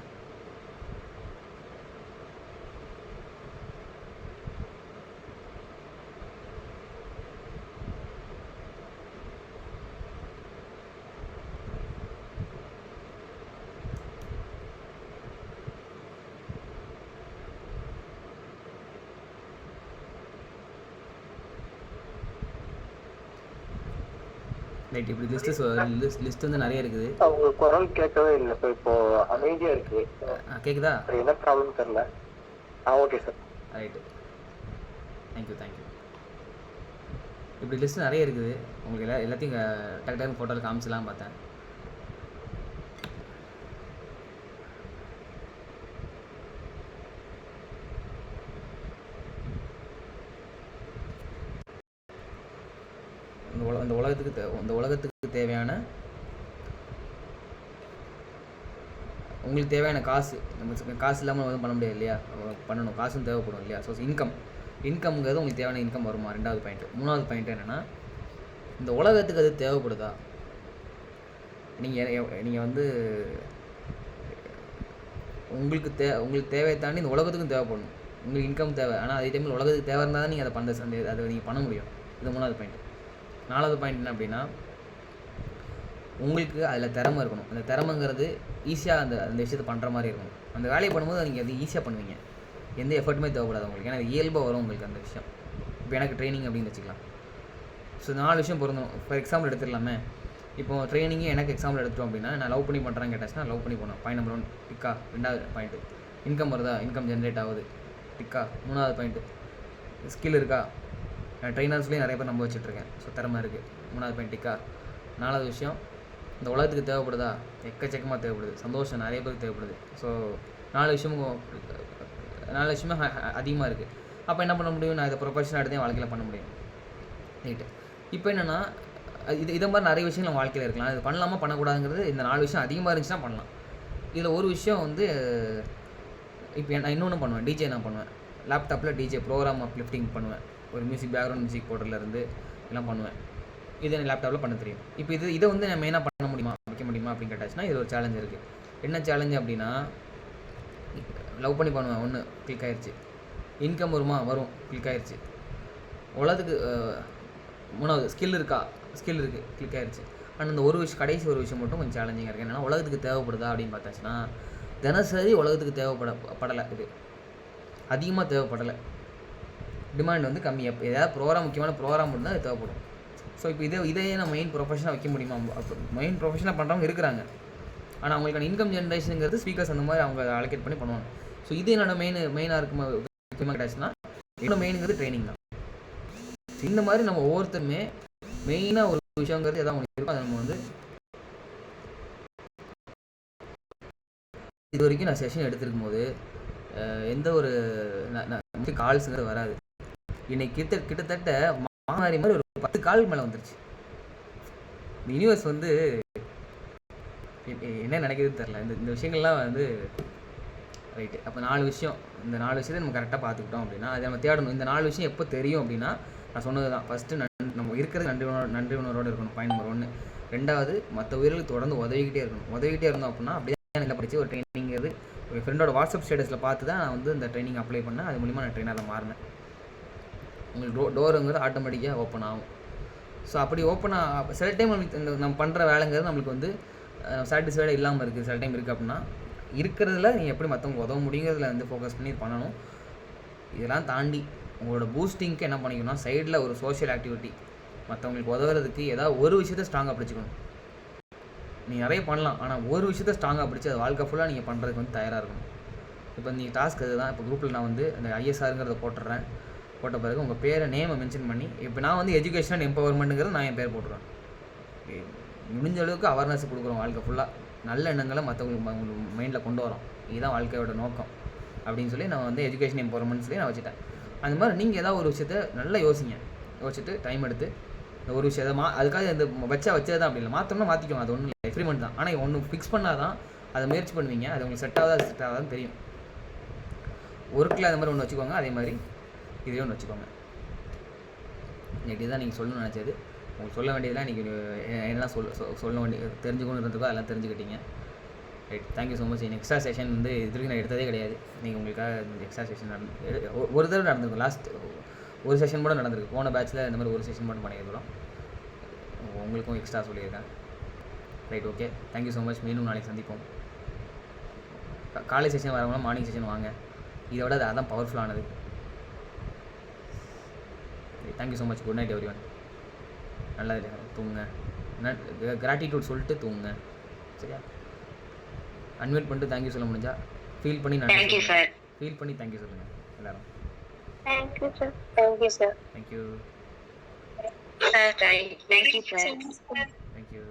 ரைட். இப்படி லிஸ்ட் வந்து நிறைய இருக்குது. அவங்க குரல் கேட்கவே இல்லை சார். இப்போ அமைதியா இருக்கு. கேக்குதா? என்ன ப்ராப்ளம் தெரியல. Okay sir. ரைட்டு. தேங்க்யூ. இப்படி லிஸ்ட் நிறைய இருக்குது. உங்களுக்கு எல்லாத்தையும் டக்கு ஃபோட்டோவில் காமிச்சலாம் பார்த்தேன். இந்த உலகத்துக்கு தேவையான உங்களுக்கு தேவையான காசு நம்ம காசு இல்லாமல் எதுவும் பண்ண முடியாது இல்லையா? பண்ணணும், காசும் தேவைப்படும் இல்லையா? ஸோ இன்கம்ங்கிறது உங்களுக்கு தேவையான இன்கம் வருமா? 2வது பாயிண்ட். 3வது பாயிண்ட் என்னென்னா இந்த உலகத்துக்கு அது தேவைப்படுதா? நீங்கள் வந்து உங்களுக்கு தேவையை தாண்டி இந்த உலகத்துக்கும் தேவைப்படணும். உங்களுக்கு இன்கம் தேவை, ஆனால் அதே டைமில் உலகத்துக்கு தேவை இருந்தால் தான் நீங்கள் அதை நீங்கள் பண்ண முடியும். இது 3வது பாயிண்ட். 4வது பாயிண்ட் என்ன அப்படின்னா உங்களுக்கு அதில் திறமை இருக்கணும். அந்த திறமைங்கிறது ஈஸியாக அந்த விஷயத்தை பண்ணுற மாதிரி இருக்கணும். அந்த வேலையை பண்ணும்போது நீங்கள் அது ஈஸியாக பண்ணுவீங்க. எந்த எஃபர்ட்டுமே தேவைப்படாது உங்களுக்கு. ஏன்னா இயல்பாக வரும் உங்களுக்கு அந்த விஷயம். இப்போ எனக்கு ட்ரைனிங் அப்படின்னு வச்சுக்கலாம். ஸோ 4 விஷயம் பொருந்தணும். For example எடுத்துடலாமே. இப்போ ட்ரைனிங்கே எனக்கு எக்ஸாம்பிள் எடுத்துட்டோம் அப்படின்னா, நான் லவ் பண்ணி பண்ணுறேன்னு கேட்டாச்சுன்னா லவ் பண்ணி போனோம். Point number 1 tikka. 2வது பாயிண்ட்டு இன்கம் வருதா, இன்கம் ஜென்ரேட் ஆகுது டிக்கா. 3வது பாயிண்ட்டு ஸ்கில் இருக்கா, ட்ரைனர்ஸ்லேயும் நிறைய பேர் நம்ப வச்சுட்ருக்கேன். ஸோ திறமை இருக்குது. 3வது பாயிண்ட் டிக்கா. 4வது விஷயம் இந்த உலகத்துக்கு தேவைப்படுதா, எக்கச்சக்கமாக தேவைப்படுது. சந்தோஷம் நிறைய பேருக்கு தேவைப்படுது. ஸோ 4 விஷயமும் அதிகமாக இருக்குது. அப்போ என்ன பண்ண முடியும், நான் இதை ப்ரொஃபஷனாக எடுத்து என் வாழ்க்கையில் பண்ண முடியும். ரைட்டு. இப்போ என்னென்னா இதை மாதிரி நிறைய விஷயங்கள் நம்ம வாழ்க்கையில் இருக்கலாம். இது பண்ணலாமா பண்ணக்கூடாதுங்கிறது இந்த 4 விஷயம் அதிகமாக இருந்துச்சுன்னா பண்ணலாம். இதில் ஒரு விஷயம் வந்து இப்போ நான் இன்னொன்று பண்ணுவேன். டிஜே நான் பண்ணுவேன். லேப்டாப்பில் டிஜே ப்ரோக்ராம் அப்லிஃப்டிங் பண்ணுவேன். ஒரு மியூசிக் பேக்ரவுண்ட் மியூசிக் போடுறதுலேருந்து எல்லாம் பண்ணுவேன். இது எனக்கு லேப்டாப்பில் பண்ண தெரியும். இப்போ இதை வந்து நான் மெயினாக பண்ண முடியுமா, வைக்க முடியுமா அப்படின்னு கேட்டாச்சுன்னா இது ஒரு சேலஞ்ச் இருக்குது. என்ன சேலஞ்சு அப்படின்னா, லவ் பண்ணி பண்ணுவேன், 1 கிளிக் ஆயிடுச்சு. இன்கம் வரும், கிளிக் ஆயிடுச்சு. உலகத்துக்கு 3வது ஸ்கில் இருக்குது, கிளிக் ஆயிடுச்சு. ஆனால் இந்த ஒரு விஷயம், கடைசி ஒரு விஷயம் மட்டும் கொஞ்சம் சேலஞ்சிங்காக இருக்குது. என்னென்னா உலகத்துக்கு தேவைப்படுதா அப்படின்னு பார்த்தாச்சுன்னா தினசரி உலகத்துக்கு தேவைப்படலை. இது அதிகமாக தேவைப்படலை. டிமாண்ட் வந்து கம்மி. ஏதாவது ப்ரோக்ராம், முக்கியமான ப்ரோக்ராம் இருந்தால் அது தேவைப்படும். ஸோ இப்போ இதையே நான் மெயின் ப்ரொஃபஷனாக வைக்க முடியுமா? அப்போ மெயின் ப்ரொஃபஷனாக பண்ணுறவங்க இருக்கிறாங்க. ஆனால் அவங்களுக்கான இன்கம் ஜென்ரேஷனுங்கிறது ஸ்பீக்கர்ஸ் அந்த மாதிரி அவங்க அலோகேட் பண்ணி பண்ணுவாங்க. ஸோ இது என்னோட மெயினாக இருக்குமா கேட்டாச்சுன்னா என்னோட மெயினுங்கிறது ட்ரைனிங் தான். இந்த மாதிரி நம்ம ஒவ்வொருத்தருமே மெயினாக ஒரு விஷயங்கிறது எதாவது ஒன்று இருக்கும். அதை நம்ம வந்து இது வரைக்கும் நான் செஷன் எடுத்துருக்கும் போது எந்த ஒரு கால்ஸுங்கிறது வராது. இன்னைக்கு கிட்டத்தட்ட மாறி மாதிரி ஒரு 10 கால் மேலே வந்துருச்சு. யூனிவர்ஸ் வந்து என்ன நினைக்கிறதுன்னு தெரில. இந்த விஷயங்கள்லாம் வந்து ரைட்டு. அப்போ 4 விஷயம், இந்த 4 விஷயத்தை நம்ம கரெக்டாக பார்த்துக்கிட்டோம் அப்படின்னா அதை நம்ம தேடணும். இந்த 4 விஷயம் எப்போ தெரியும் அப்படின்னா, நான் சொன்னது தான். ஃபஸ்ட்டு நம்ம இருக்கிறது நன்றி உணர்வோடு இருக்கணும். Point number 1. 2வது மற்ற உயிர்களுக்கு தொடர்ந்து உதவிக்கிட்டே இருந்தோம் அப்படின்னா அப்படியே நல்லா படித்து ஒரு ட்ரைனிங்கிறது ஒரு ஃப்ரெண்டோட வாட்ஸ்அப் ஸ்டேட்டஸில் பார்த்து தான் நான் வந்து இந்த ட்ரைனிங் அப்ளை பண்ணேன். அது மூலிமா நான் ட்ரெயினராக மாறினேன். உங்களுக்கு டோருங்கிறது ஆட்டோமேட்டிக்காக ஓப்பன் ஆகும். ஸோ அப்படி சில டைம் நம்மளுக்கு இந்த நம்ம பண்ணுற வேலைங்கிறது நம்மளுக்கு வந்து சாட்டிஸ்ஃபைடாக இல்லாமல் இருக்குது. சில டைம் இருக்குது அப்படின்னா இருக்கிறதுல நீங்கள் எப்படி மற்றவங்க உதவ முடியுங்கிறதுல வந்து ஃபோக்கஸ் பண்ணி பண்ணணும். இதெல்லாம் தாண்டி உங்களோட பூஸ்டிங்க்கு என்ன பண்ணிக்கணும்னா சைடில் ஒரு சோஷியல் ஆக்டிவிட்டி, மற்றவங்களுக்கு உதவுறதுக்கு ஏதாவது ஒரு விஷயத்தை ஸ்ட்ராங்காக பிடிச்சிக்கணும். நீங்கள் நிறைய பண்ணலாம், ஆனால் ஒரு விஷயத்தை ஸ்ட்ராங்காக பிடிச்சி அது வாழ்க்கை ஃபுல்லாக நீங்கள் பண்ணுறதுக்கு வந்து தயாராக இருக்கணும். இப்போ நீங்கள் டாஸ்க் அது தான். இப்போ குரூப்பில் நான் வந்து அந்த ஐஎஸ்ஆருங்கிறத போட்டுடுறேன். போட்ட பிறகு உங்கள் நேமை மென்ஷன் பண்ணி, இப்போ நான் வந்து எஜுகேஷன் எம்பவர்மெண்ட்டுங்கிறது நான் என் பேர் போட்டுருவேன். முடிஞ்ச அளவுக்கு அவேர்னஸ் கொடுக்குறோம். வாழ்க்கை ஃபுல்லாக நல்ல எண்ணங்களை மற்றவங்களுக்கு மைண்டில் கொண்டு வரோம். இதுதான் வாழ்க்கையோட நோக்கம் அப்படின்னு சொல்லி நான் வந்து எஜுகேஷன் எம்பவர்மெண்ட் சொல்லி நான் வச்சுட்டேன். அந்த மாதிரி நீங்கள் ஏதாவது ஒரு விஷயத்தை நல்லா யோசிச்சுட்டு டைம் எடுத்து இந்த ஒரு விஷயத்தை அதுக்காக இந்த வச்சது தான் அப்படி இல்லை, மாற்றோம்னா மாற்றிக்கோங்க. அது ஒன்றும் இல்லை, எக்ஸ்பெரிமெண்ட் தான். ஆனால் ஒன்று ஃபிக்ஸ் பண்ணால் தான் அதை முயற்சி பண்ணுவீங்க. அது உங்களுக்கு செட் ஆகாதான் தெரியும். ஒர்க்கில் அது மாதிரி ஒன்று வச்சுக்கோங்க. அதே மாதிரி இதே ஒன்று வச்சுக்கோங்க. இதுதான் நீங்கள் சொல்லணும்னு நினச்சது. உங்களுக்கு சொல்ல வேண்டியதெல்லாம் இன்றைக்கி என்னெல்லாம் சொல்ல தெரிஞ்சுக்கணும் இருந்திருக்கோ அதெல்லாம் தெரிஞ்சுக்கிட்டீங்க. Right. Thank you so much. Extra session வந்து இது வரைக்கும் நான் எடுத்ததே கிடையாது. நீங்கள் உங்களுக்காக இந்த எக்ஸ்ட்ரா செஷன் ஒரு தடவை நடந்திருக்கும். லாஸ்ட் ஒரு செஷன் கூட நடந்திருக்கு. போன பேட்சில் இந்த மாதிரி ஒரு செஷன் மட்டும் பண்ணியிருக்கிறோம். உங்களுக்கும் எக்ஸ்ட்ரா சொல்லியிருக்கேன். Right. Okay. Thank you so much. மீண்டும் நாளைக்கு சந்திப்போம். காலை செஷன் வரவங்க மார்னிங் செஷன் வாங்க. இதை விட அதான் பவர்ஃபுல்லானது. Thank you so much. Good night everyone. நல்லா தூங்குங்க. கிராட்டிடியூட் சொல்லிட்டு தூங்குங்க. சரியா? அன்மியூட் பண்ணிட்டு தேங்க்யூ சொல்ல முடிஞ்சா ஃபீல் பண்ணி தேங்க்யூ சொல்லுங்கள் எல்லாரும். Thank you sir. Thank you sir. Thank you. Thank you sir. Thank you.